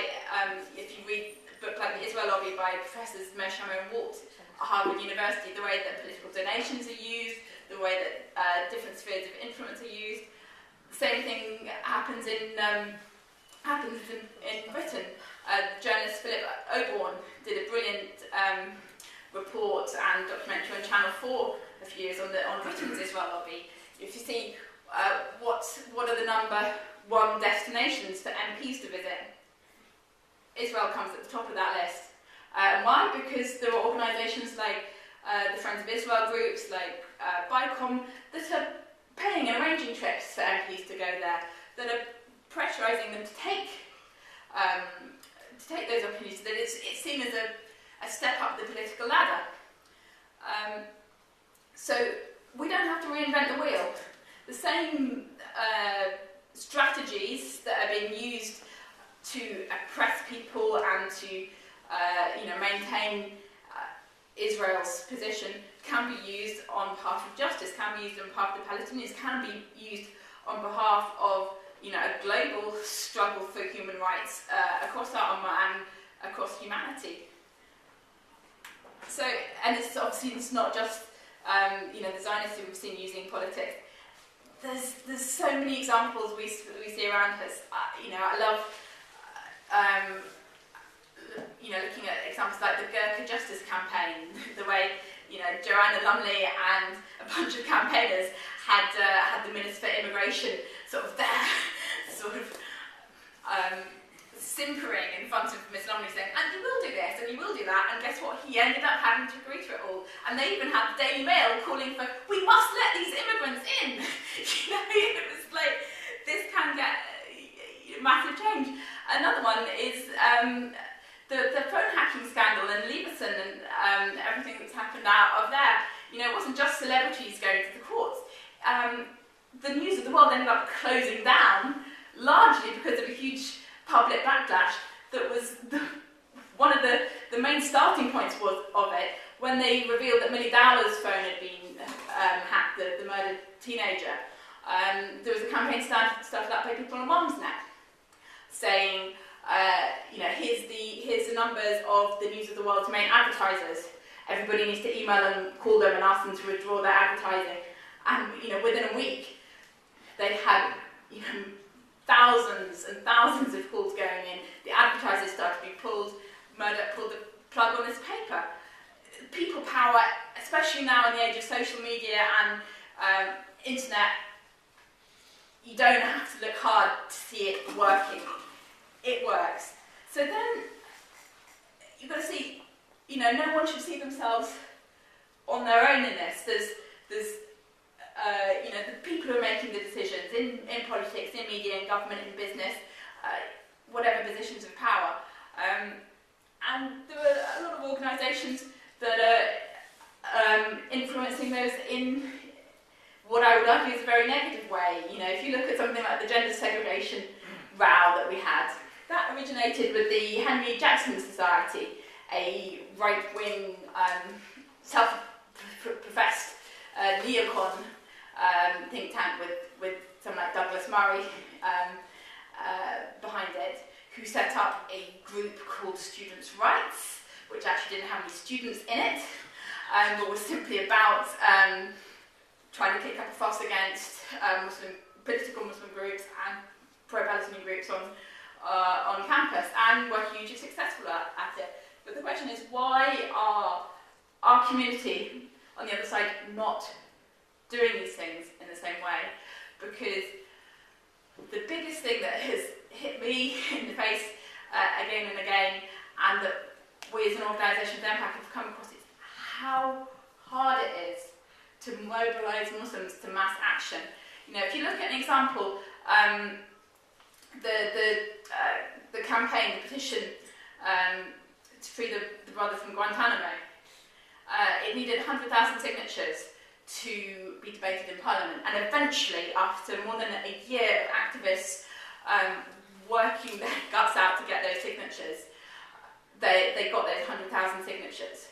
Speaker 2: if you read a book like The Israel Lobby by Professors Moshe and Walt at Harvard University, the way that political donations are used, the way that different spheres of influence are used. The same thing happens in Britain. Journalist Philip Oborn did a brilliant report and documentary on Channel 4 a few years on Britain's Israel lobby. If you see what are the number one destinations for MPs to visit, Israel comes at the top of that list. Why? Because there are organisations like the Friends of Israel groups, like BICOM, that are paying and arranging trips for MPs to go there, that are pressurising them to take those opportunities, that it's seen as a step up the political ladder. So we don't have to reinvent the wheel. The same strategies that are being used to oppress people and to maintain Israel's position can be used on behalf of justice, can be used on behalf of the Palestinians, can be used on behalf of a global struggle for human rights across our Ummah and across humanity. So, and it's obviously it's not just the Zionists who we've seen using politics. There's so many examples we see around us. I love looking at examples like the Gurkha Justice Campaign, the way Joanna Lumley and a bunch of campaigners had the Minister for Immigration sort of there, simpering in front of Ms Lumley saying, and you will do this and you will do that, and guess what? He ended up having to agree to it all. And they even had the Daily Mail calling for, we must let these immigrants in. It was like, this can get massive change. Another one is the phone hacking scandal in Lieberson and everything that's happened out of there. It wasn't just celebrities going to the courts. The News of the World ended up closing down largely because of a huge public backlash that was one of the main starting points of it when they revealed that Millie Dowler's phone had been hacked, the murdered teenager. There was a campaign started up by people on Mumsnet saying, here's the numbers of the News of the World's main advertisers. Everybody needs to email and call them and ask them to withdraw their advertising. And within a week, they had thousands and thousands of calls going in. The advertisers started to be pulled. Murdoch pulled the plug on this paper. People power, especially now in the age of social media and internet, you don't have to look hard to see it working. It works. So then you've got to see, no one should see themselves on their own in this. There's the people who are making the decisions in politics, in media, in government, in business, whatever positions of power. And there are a lot of organisations that are influencing those in what I would argue is a very negative way. If you look at something like the gender segregation row that we had, that originated with the Henry Jackson Society, a right-wing, self-professed neocon think tank with someone like Douglas Murray behind it, who set up a group called Students' Rights, which actually didn't have any students in it, but was simply about trying to kick up a fuss against political Muslim groups and pro-Palestinian groups on campus, and were hugely successful at it. But the question is, why are our community on the other side not doing these things in the same way? Because the biggest thing that has hit me in the face again and again, and that we as an organisation of Impact have come across, is how hard it is to mobilise Muslims to mass action. You know, if you look at an example, the campaign, the petition to free the brother from Guantanamo, it needed 100,000 signatures to be debated in Parliament, and eventually, after more than a year of activists working their guts out to get those signatures, they got those 100,000 signatures.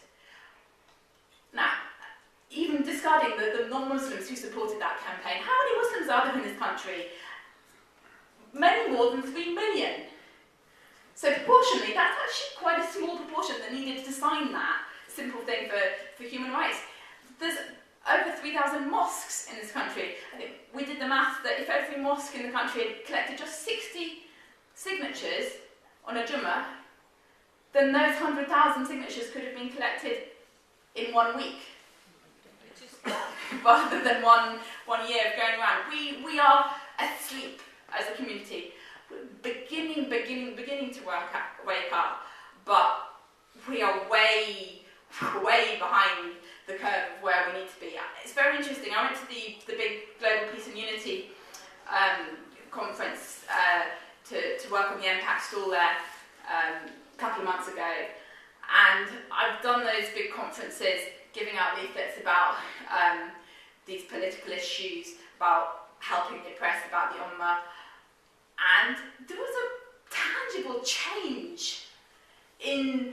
Speaker 2: Now, even discarding the non-Muslims who supported that campaign, how many Muslims are there in this country? Many more than 3 million. So proportionally, that's actually quite a small proportion that needed to sign that simple thing for human rights. There's over 3,000 mosques in this country. I think we did the math that if every mosque in the country had collected just 60 signatures on a Jummah, then those 100,000 signatures could have been collected in 1 week, rather than one year of going around. We are asleep as a community. We're beginning to wake up, but we are way behind the curve of where we need to be. It's very interesting. I went to the big Global Peace and Unity conference to work on the impact stall there a couple of months ago, and I've done those big conferences giving out leaflets about these political issues, about helping the oppressed, about the Ummah, and there was a tangible change in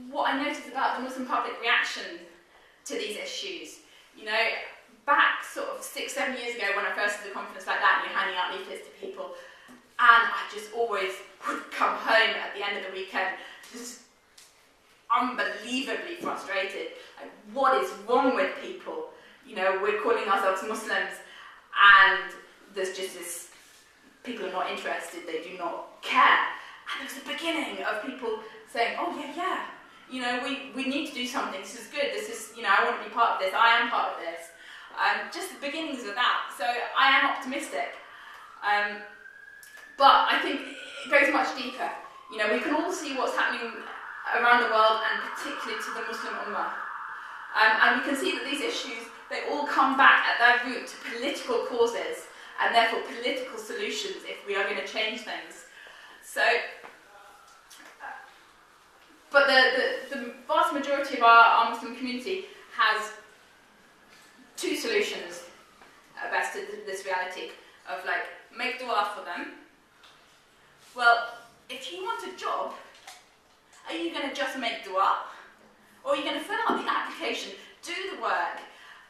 Speaker 2: what I noticed about the Muslim public reaction to these issues. You know, back sort of 6-7 years ago when I first did a conference like that, and you're handing out leaflets to people, and I just always would come home at the end of the weekend just unbelievably frustrated. Like, what is wrong with people? You know, we're calling ourselves Muslims, and there's just this, people are not interested, they do not care. And there's the beginning of people saying, oh yeah, you know, we need to do something, this is good, this is, you know, I want to be part of this, I am part of this. Just the beginnings of that. So I am optimistic. But I think it goes much deeper. You know, we can all see what's happening around the world, and particularly to the Muslim Ummah. And we can see that these issues, they all come back at their root to political causes, and therefore political solutions if we are going to change things. So, but the vast majority of our Muslim community has two solutions at best to this reality of, like, make dua for them. Well, if you want a job, are you going to just make dua? Or are you going to fill out the application, do the work,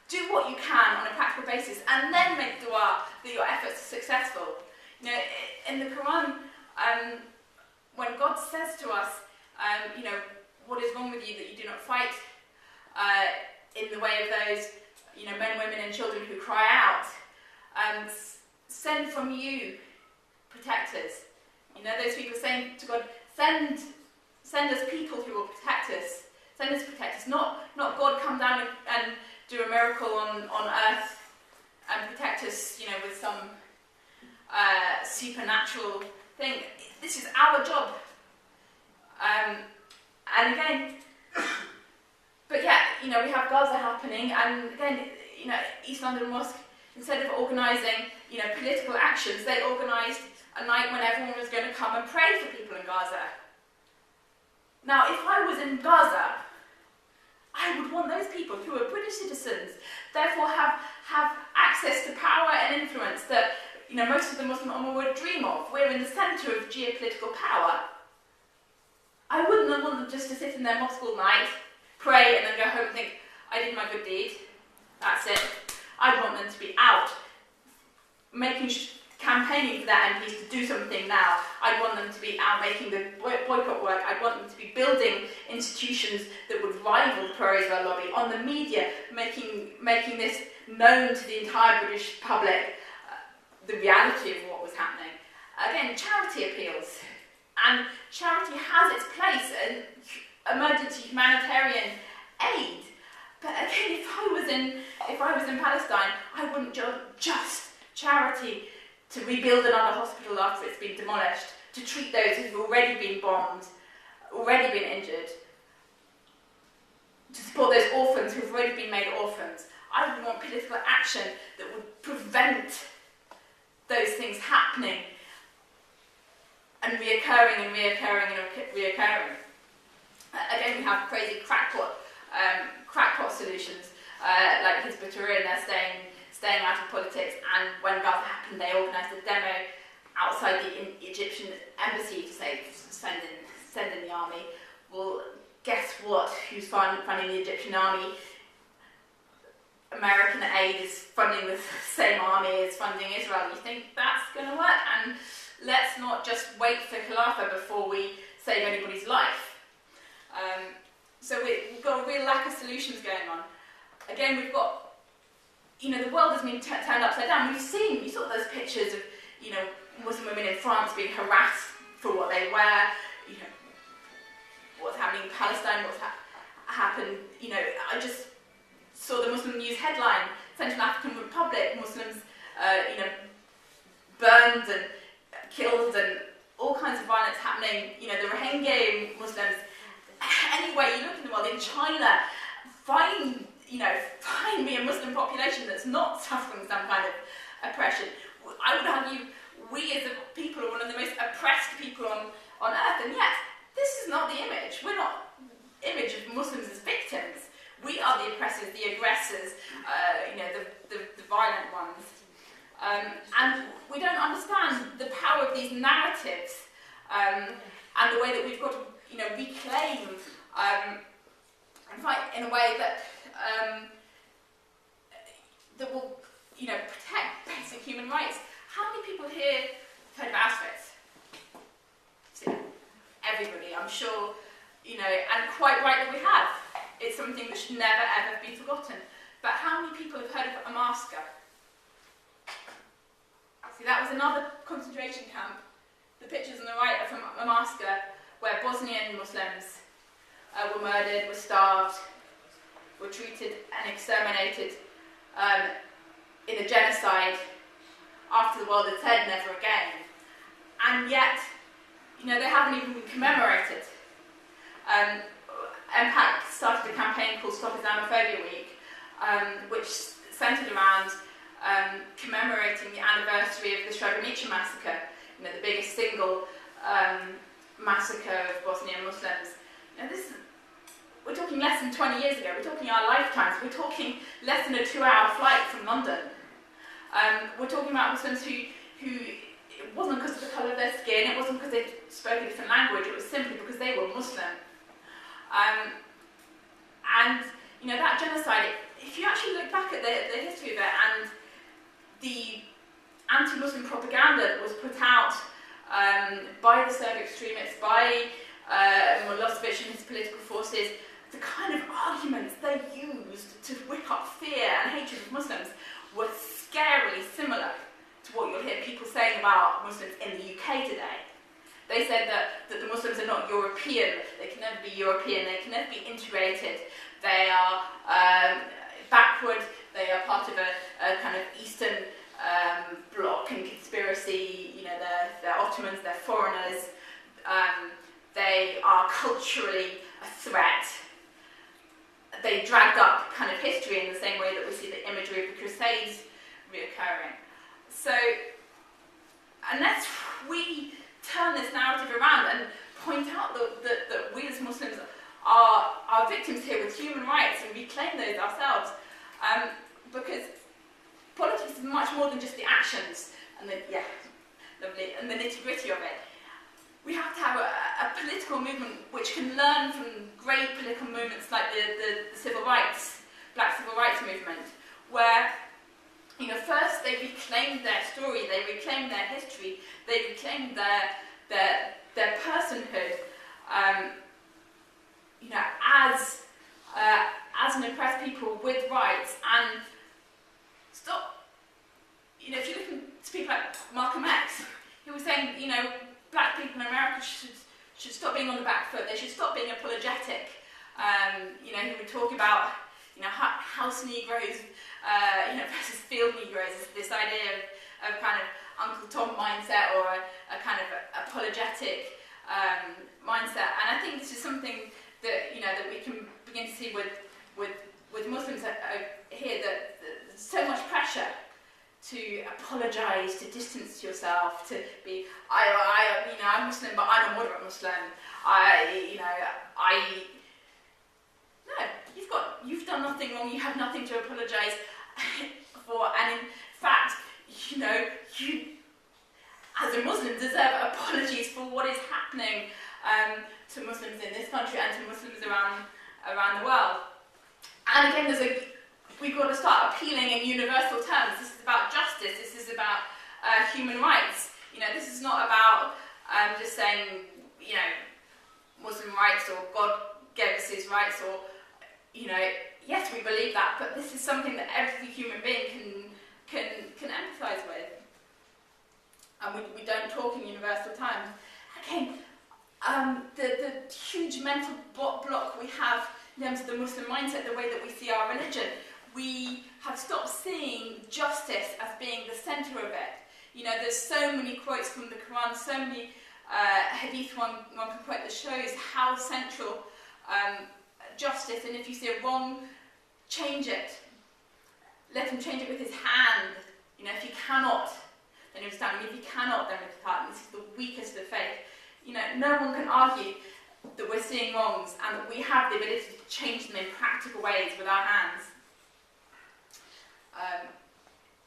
Speaker 2: do what you can on a practical basis, and then make dua that your efforts are successful? You know, in the Quran, when God says to us, you know, what is wrong with you that you do not fight in the way of those, you know, men, women, and children who cry out, send from you protectors. You know, those people saying to God, send us people who will protect us. Send us protectors, not God come down and do a miracle on earth and protect us, you know, with some supernatural thing. This is our job. And again, but yeah, you know, we have Gaza happening, and again, you know, East London Mosque, instead of organising, you know, political actions, they organised a night when everyone was going to come and pray for people in Gaza. Now, if I was in Gaza, I would want those people who are British citizens, therefore have access to power and influence that, you know, most of the Muslim Ummah would dream of. We're in the centre of geopolitical power. I wouldn't want them just to sit in their mosque all night, pray, and then go home and think, I did my good deed, that's it. campaigning for their MPs to do something now. I'd want them to be out making the boycott work. I'd want them to be building institutions that would rival the pro-Israel lobby. On the media, making this known to the entire British public, the reality of what was happening. Again, charity appeals. And charity has its place in emergency humanitarian aid. But again, if I was in Palestine, I wouldn't just charity to rebuild another hospital after it's been demolished, to treat those who've already been bombed, already been injured, to support those orphans who've already been made orphans. I would want political action that would prevent those things happening and reoccurring. Again, we have crazy crackpot solutions like Heseltine. They're staying out of politics, and when Gaza happened, they organised a demo outside the Egyptian embassy to say send in the army. Well, guess what? Who's funding the Egyptian army? American aid is funding the same army as funding Israel. You think that's going to work? And let's not just wait for Khilafah before we save anybody's life. So we've got a real lack of solutions going on. Again, we've got, the world has been turned upside down. You saw those pictures of, Muslim women in France being harassed for what they wear, what's happening in Palestine, what's happened, I just saw the Muslim News headline, Central African Republic, Muslims, burned and killed and all kinds of violence happening, the Rohingya Muslims. Anyway, you look in the world, in China, find me a Muslim population that's not suffering some kind of oppression. I would argue we as a people are one of the most oppressed people on earth, and yet this is not the image. We're not the image of Muslims as victims. We are the oppressors, the aggressors, the violent ones. And we don't understand the power of these narratives and the way that we've got to reclaim and fight in a way that that will protect basic human rights. How many people here have heard of Auschwitz? See, everybody, I'm sure, and quite right that we have. It's something that should never ever be forgotten. But how many people have heard of Amaska? See, that was another concentration camp. The pictures on the right are from Amaska, where Bosnian Muslims were murdered, were starved, were treated and exterminated in a genocide after the world had said never again. And yet, they haven't even been commemorated. MPAC started a campaign called Stop Islamophobia Week, which centred around commemorating the anniversary of the Srebrenica massacre, the biggest single massacre of Bosnian Muslims. We're talking less than 20 years ago, we're talking our lifetimes, we're talking less than a 2-hour flight from London. We're talking about Muslims who it wasn't because of the colour of their skin, it wasn't because they spoke a different language, it was simply because they were Muslim. That genocide, if you actually look back at the history of it and the anti-Muslim propaganda that was put out by the Serb extremists, by Milosevic and his political forces, the kind of arguments they used to whip up fear and hatred of Muslims were scarily similar to what you'll hear people saying about Muslims in the UK today. They said that the Muslims are not European, they can never be European, they can never be integrated, they are backward, they are part of a kind of Eastern bloc and conspiracy, they're Ottomans, they're foreigners, they are culturally a threat. They dragged up kind of history in the same way that we see the imagery of the Crusades reoccurring. So, unless we turn this narrative around and point out that we as Muslims are victims here with human rights and reclaim those ourselves, because politics is much more than just the actions and the nitty-gritty of it. We have to have a political movement which can learn from great political movements like the civil rights, black civil rights movement, where First they reclaimed their story, they reclaimed their history, they reclaimed their personhood, as an oppressed people with rights, and stop. If you listen to people like Malcolm X, he was saying, black people in America should stop being on the back foot. They should stop being apologetic. He would talk about, house Negroes, versus field Negroes. This idea of kind of Uncle Tom mindset, or a kind of apologetic mindset. And I think this is something that that we can begin to see with Muslims here. That there's so much pressure to apologise, to distance yourself, to be, I'm Muslim, but I'm a moderate Muslim. No, you've done nothing wrong. You have nothing to apologise for, and in fact, you as a Muslim deserve apologies for what is happening to Muslims in this country and to Muslims around the world. And again, we've got to start appealing in universal terms. This is about justice. This is about human rights. This is not about just saying, Muslim rights, or God gave us his rights, or, yes, we believe that, but this is something that every human being can empathise with. And we don't talk in universal terms. Again, the huge mental block we have in terms of the Muslim mindset, the way that we see our religion, we have stopped seeing justice as being the centre of it. There's so many quotes from the Quran, so many hadith one can quote that shows how central justice, and if you see a wrong, change it. Let him change it with his hand. If you cannot, then you stand. If you cannot, then with his heart. And this is the weakest of faith. No one can argue that we're seeing wrongs and that we have the ability to change them in practical ways with our hands.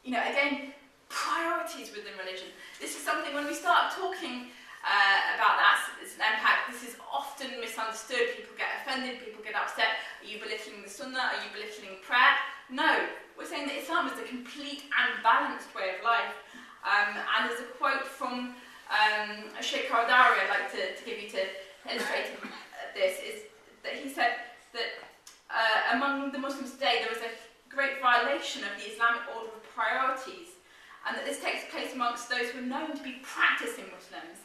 Speaker 2: Again, priorities within religion. This is something, when we start talking about that, it's an impact. This is often misunderstood. People get offended, people get upset. Are you belittling the Sunnah? Are you belittling prayer? No, we're saying that Islam is a complete and balanced way of life. And there's a quote from Sheikh Kardari I'd like to give you to illustrate this, is that he said that among the Muslims today there is a great violation of the Islamic order of priorities, and that this takes place amongst those who are known to be practicing Muslims.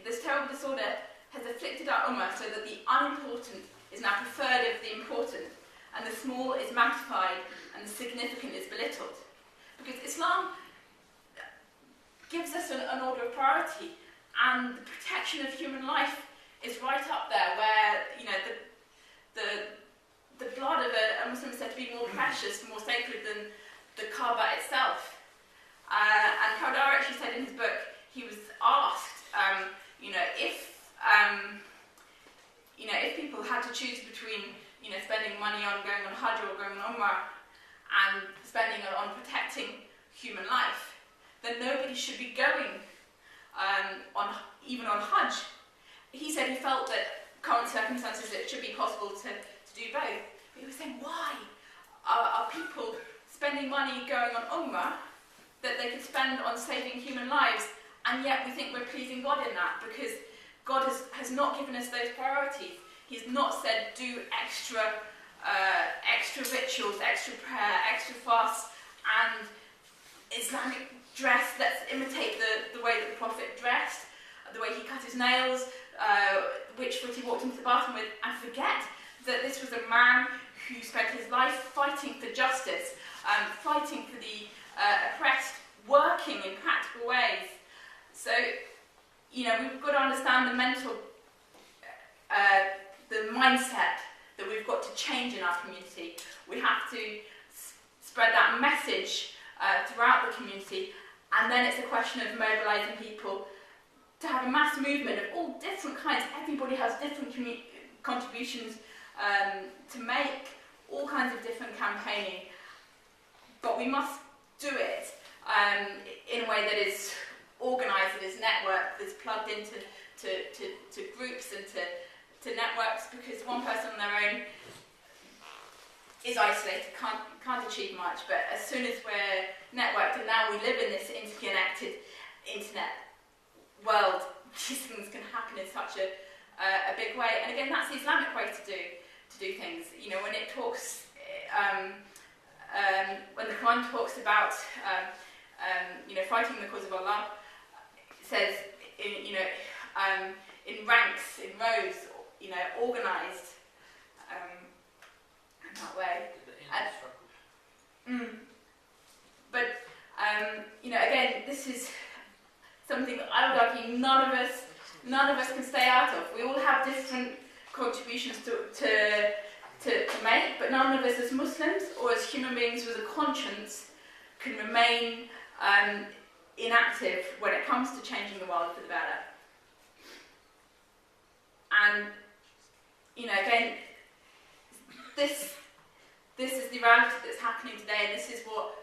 Speaker 2: This terrible disorder has afflicted our ummah so that the unimportant is now preferred over the important, and the small is magnified and the significant is belittled. Because Islam gives us an order of priority, and the protection of human life is right up there, where the blood of a Muslim is said to be more precious, more sacred than the Kaaba itself. And Kardari actually said in his book, he was asked, if people had to choose between, spending money on going on Hajj or going on Umrah, and spending it on protecting human life, then nobody should be going even on Hajj. He said he felt that current circumstances it should be possible to do both. But he was saying, why are people spending money going on Umrah that they could spend on saving human lives, and yet we think we're pleasing God in that, because God has not given us those priorities. He's not said do extra rituals, extra prayer, extra fasts, and Islamic dress. Let's imitate the way that the Prophet dressed, the way he cut his nails, which foot he walked into the bathroom with, and forget that this was a man who spent his life fighting for justice, fighting for the oppressed, working in practical ways. So, we've got to understand the mental, the mindset that we've got to change in our community. We have to spread that message throughout the community, and then it's a question of mobilising people to have a mass movement of all different kinds. Everybody has different contributions to make, all kinds of different campaigning, but we must do it in a way that is organised, that is networked, that's plugged into to groups and to networks, because one person on their own is isolated, can't achieve much, but as soon as we're networked, and now we live in this interconnected internet world, these things can happen in such a big way. And again, that's the Islamic way to do things. You know, when it talks, when the Quran talks about, you know, fighting the cause of Allah, it says, in ranks, in rows, you know, organised in that way. But you know, again, this is something I would argue none of us can stay out of. We all have different contributions to make, but none of us as Muslims or as human beings with a conscience can remain inactive when it comes to changing the world for the better. And you know, again, this is the reality that's happening today. This is what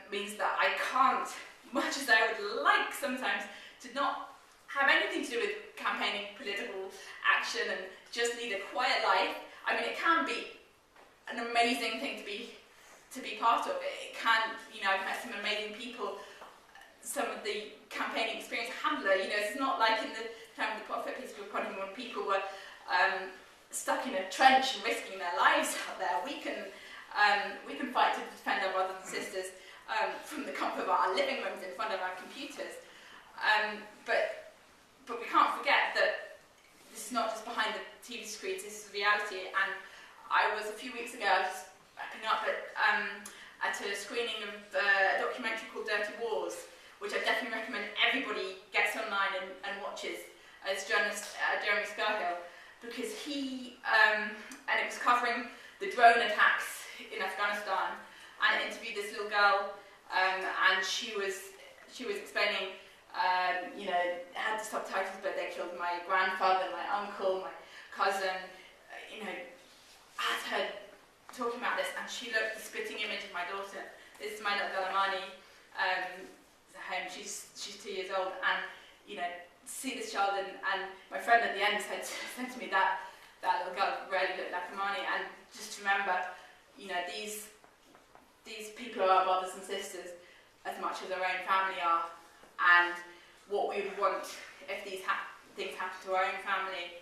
Speaker 2: means that I can't, much as I would like sometimes, to not have anything to do with campaigning, political action, and just lead a quiet life. I mean, it can be an amazing thing to be part of. It can, you know, I've met some amazing people. Some of the campaigning experience handler, you know, it's not like in the time of the Prophet, peace be upon him, when people were stuck in a trench and risking their lives out there. We can fight to defend our brothers and sisters from the comfort of our living rooms in front of our computers. But we can't forget that this is not just behind the TV screens, this is reality. And I was, a few weeks ago, I was wrapping up at a screening of a documentary called Dirty Wars, which I definitely recommend everybody gets online and watches, as journalist Jeremy Scarhill, because he, and it was covering the drone attacks in Afghanistan, and I interviewed this little girl, and she was explaining, you know, it had the subtitles, but they killed my grandfather, my uncle, my cousin, you know, had her talking about this, and she looked the spitting image of my daughter. This is my little girl Amani, home, she's 2 years old, and, you know, see this child, and my friend at the end said to me that little girl really looked like Amani, and just remember, you know, these people are our brothers and sisters as much as our own family are, and what we would want if these things happen to our own family,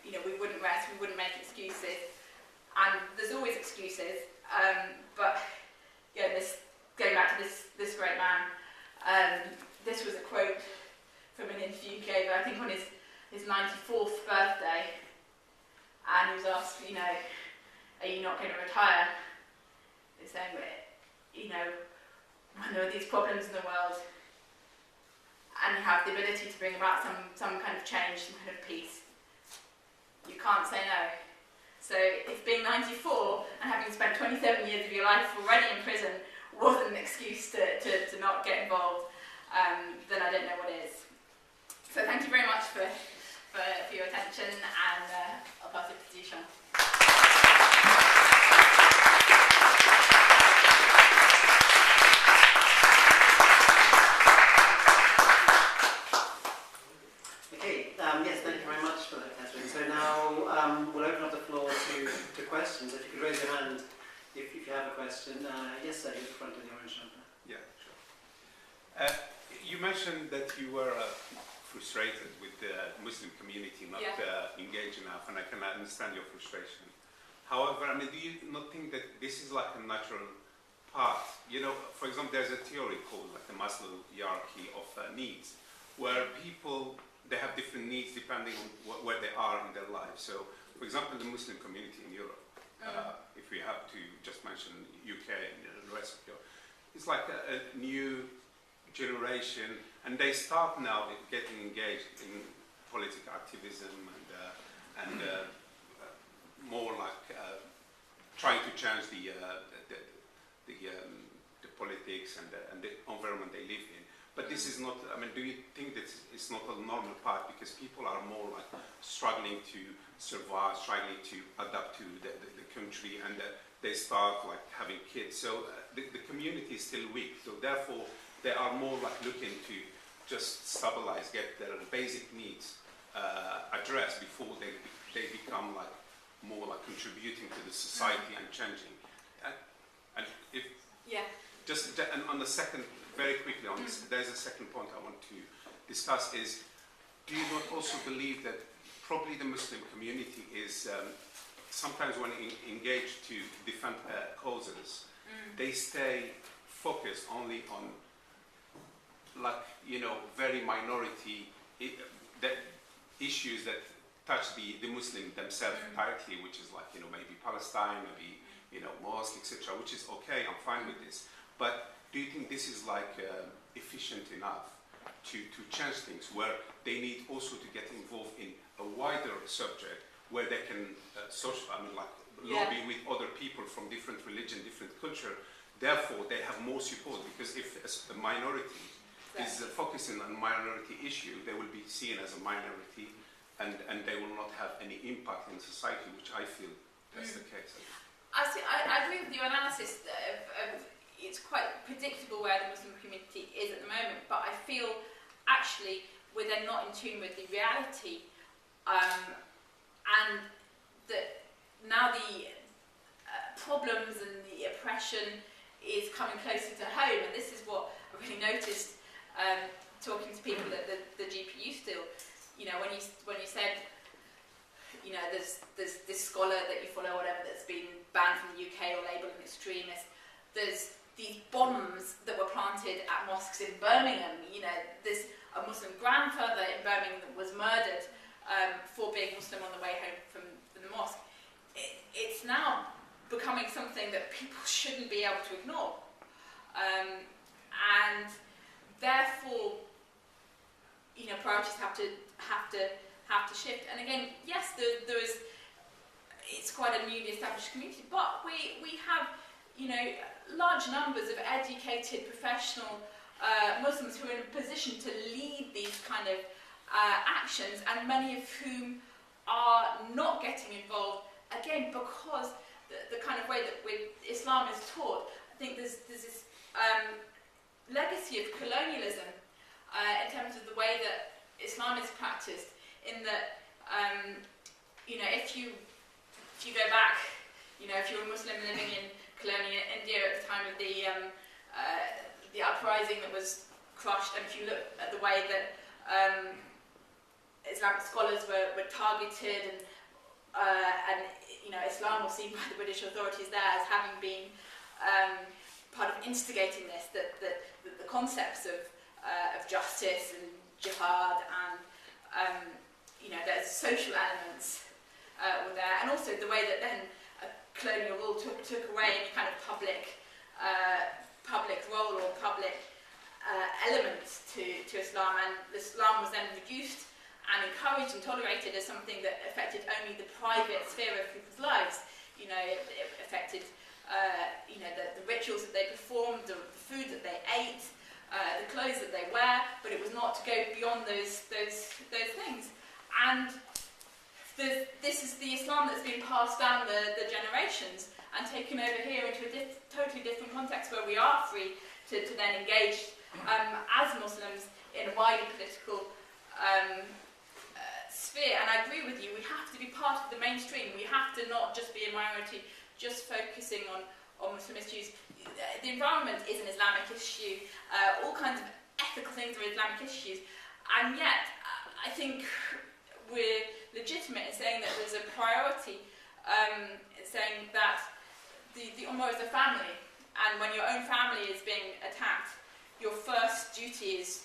Speaker 2: you know, we wouldn't rest, we wouldn't make excuses, and there's always excuses, but yeah, going back to this great man, this was a quote from an interview he gave, I think on his 94th birthday, and he was asked, you know, are you not going to retire? He's saying, you know, when there are these problems in the world, and you have the ability to bring about some kind of change, some kind of peace, you can't say no. So if being 94 and having spent 27 years of your life already in prison wasn't an excuse to not get involved, then I don't know what is. So thank you very much for your attention, and I'll pass it to you, Sean.
Speaker 1: Okay, yes, thank you very much for that, Catherine. So now we'll open up the floor to questions. If you could raise your hand if you have a question. Yes, sir, you're at the front of the orange jumper.
Speaker 3: Yeah, sure. You mentioned that you were frustrated with the Muslim community not engaging enough, and I can understand your frustration. However, I mean, do you not think that this is like a natural path? You know, for example, there's a theory called like the Maslow hierarchy of needs, where people, they have different needs depending on where they are in their lives. So, for example, the Muslim community in Europe, if we have to just mention UK and the rest of Europe, it's like a new generation, and they start now getting engaged in political activism and more like trying to change the politics and the environment they live in. But this is not, I mean, do you think that it's not a normal path, because people are more like struggling to survive, struggling to adapt to the country, and they start like having kids. So the community is still weak, so therefore they are more like looking to just stabilize, get their basic needs addressed before they become like more like contributing to the society and changing. And if
Speaker 2: Yeah.
Speaker 3: just and on the second, very quickly on this, there's a second point I want to discuss is, do you not also believe that probably the Muslim community is sometimes when engaged to defend causes, they stay focused only on, like, very minority issues that touch the Muslim themselves directly, which is like, maybe Palestine, maybe, mosque, etc., which is okay, I'm fine with this. But do you think this is like efficient enough to change things, where they need also to get involved in a wider subject where they can lobby with other people from different religion, different culture? Therefore, they have more support, because if a minority is focusing on minority issue, they will be seen as a minority, and they will not have any impact in society, which I feel that's the case.
Speaker 2: I agree with your analysis of it's quite predictable where the Muslim community is at the moment, but I feel actually we're then not in tune with the reality, and that now the problems and the oppression is coming closer to home, and this is what I really noticed talking to people at the GPU still. When you said, there's this scholar that you follow, whatever, that's been banned from the UK or labelled an extremist. There's these bombs that were planted at mosques in Birmingham. There's a Muslim grandfather in Birmingham that was murdered for being Muslim on the way home from the mosque. It's now becoming something that people shouldn't be able to ignore, and therefore, priorities have to shift. And again, yes, there is. It's quite a newly established community, but we have, large numbers of educated, professional Muslims who are in a position to lead these kind of actions, and many of whom are not getting involved, again, because the kind of way that Islam is taught. I think there's this legacy of colonialism in terms of the way that Islam is practiced, in that, if you go back, if you're a Muslim living in colonial India at the time of the uprising that was crushed, and if you look at the way that Islamic scholars were targeted, and Islam was seen by the British authorities there as having been part of instigating this, that the concepts of justice and jihad and there's social elements were there, and also the way that then colonial rule took away any kind of public role or public elements to Islam, and Islam was then reduced and encouraged and tolerated as something that affected only the private sphere of people's lives. It affected the rituals that they performed, the food that they ate, the clothes that they wear, but it was not to go beyond those things. And this is the Islam that's been passed down the generations and taken over here into a totally different context, where we are free to then engage as Muslims in a wider political sphere. And I agree with you, we have to be part of the mainstream. We have to not just be a minority, just focusing on Muslim issues. The environment is an Islamic issue, all kinds of ethical things are Islamic issues, and yet I think we're legitimate in saying that there's a priority, saying that the Ummah is a family, and when your own family is being attacked, your first duty is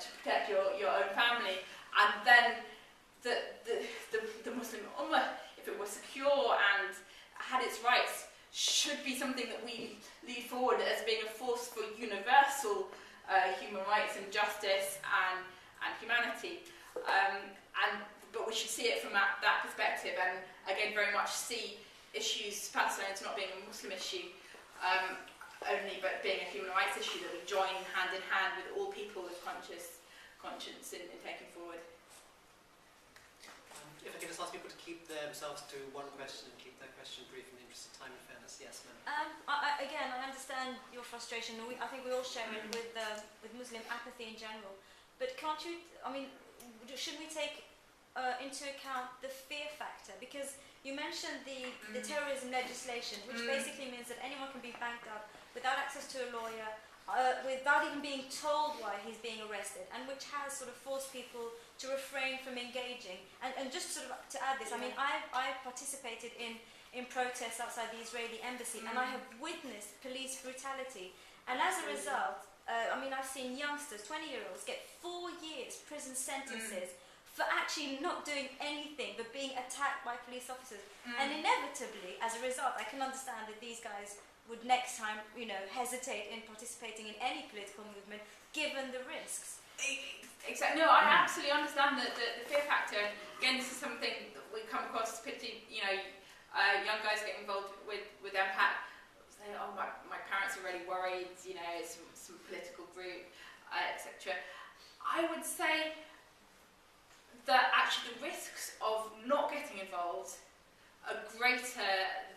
Speaker 2: to protect your own family, and then the Muslim Ummah, if it was secure and had its rights, should be something that we lead forward as being a force for universal human rights and justice and humanity. But we should see it from that perspective, and again very much see Palestine as not being a Muslim issue only, but being a human rights issue that we join hand in hand with all people with conscience in taking forward.
Speaker 1: If I can just ask people to keep themselves to one question and keep their question brief in the interest of time and fairness. Yes, ma'am.
Speaker 4: Again, I understand your frustration. I think we all share it with Muslim apathy in general. But can't you? Should we take into account the fear factor? Because You mentioned the terrorism legislation, which basically means that anyone can be banked up without access to a lawyer, without even being told why he's being arrested, and which has sort of forced people to refrain from engaging. And just sort of to add this, I mean, I participated in protests outside the Israeli embassy, and I have witnessed police brutality. And as a result, I mean, I've seen youngsters, 20-year-olds, get 4 years prison sentences for actually not doing anything but being attacked by police officers. And inevitably, as a result, I can understand that these guys would next time, you know, hesitate in participating in any political movement, given the risks.
Speaker 2: Exactly. No, I absolutely understand the fear factor. Again, this is something that we come across, particularly, you know, young guys get involved with MPAC. Say, oh, my parents are really worried, you know, it's some political group, etc. I would say that actually the risks of not getting involved are greater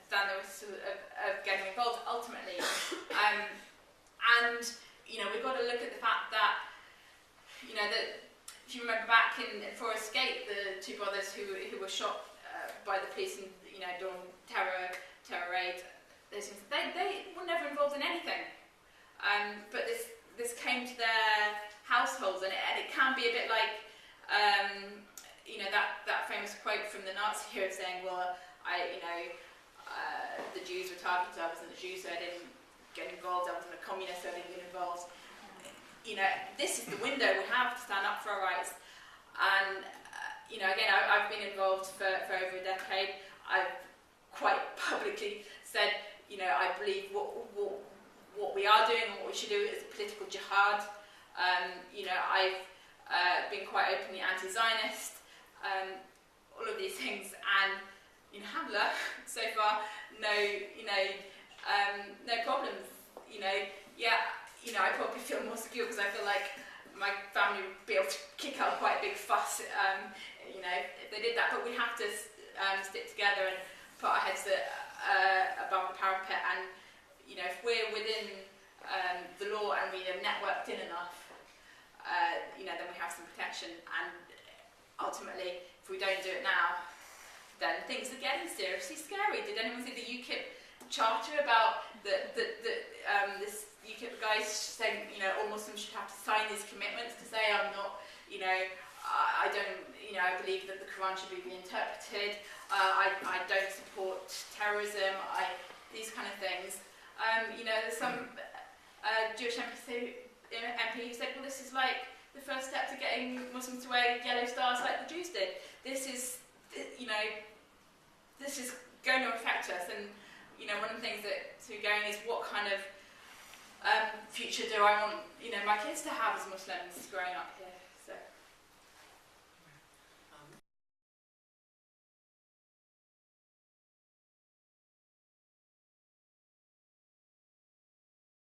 Speaker 2: than the risks of getting involved ultimately. And, you know, we've got to look at the fact that, you know, that if you remember back in Forest Gate, the two brothers who were shot by the police and, you know, during terror raid, those things, they were never involved in anything. But this came to their households, and it can be a bit like, you know, that famous quote from the Nazi hero saying, well, the Jews were targeted, I wasn't a Jew, so I didn't get involved, I wasn't a communist, so I didn't get involved. You know, this is the window we have to stand up for our rights. And, you know, again, I've been involved for over a decade. I've quite publicly said, you know, I believe what we are doing and what we should do is political jihad. You know, I've been quite openly anti-Zionist, all of these things, and, you know, alhamdulillah, so far, no problems. You know, yeah, you know, I probably feel more secure because I feel like my family would be able to kick out quite a big fuss, you know, if they did that. But we have to stick together and put our heads above the parapet. And, you know, if we're within the law and we are networked in enough, you know, then we have some protection. And ultimately, if we don't do it now, then things are getting seriously scary. Did anyone see the UKIP charter about this UKIP guy saying, you know, all Muslims should have to sign these commitments to say, I'm not, you know, I don't, you know, I believe that the Quran should be reinterpreted, I don't support terrorism, these kind of things. You know, there's some Jewish MP who said, well, this is like the first step to getting Muslims to wear yellow stars like the Jews did. This is, you know, this is going to affect us. And, you know, one of the things that's going is what kind of future do I want, you know, my kids to have as Muslims growing up here.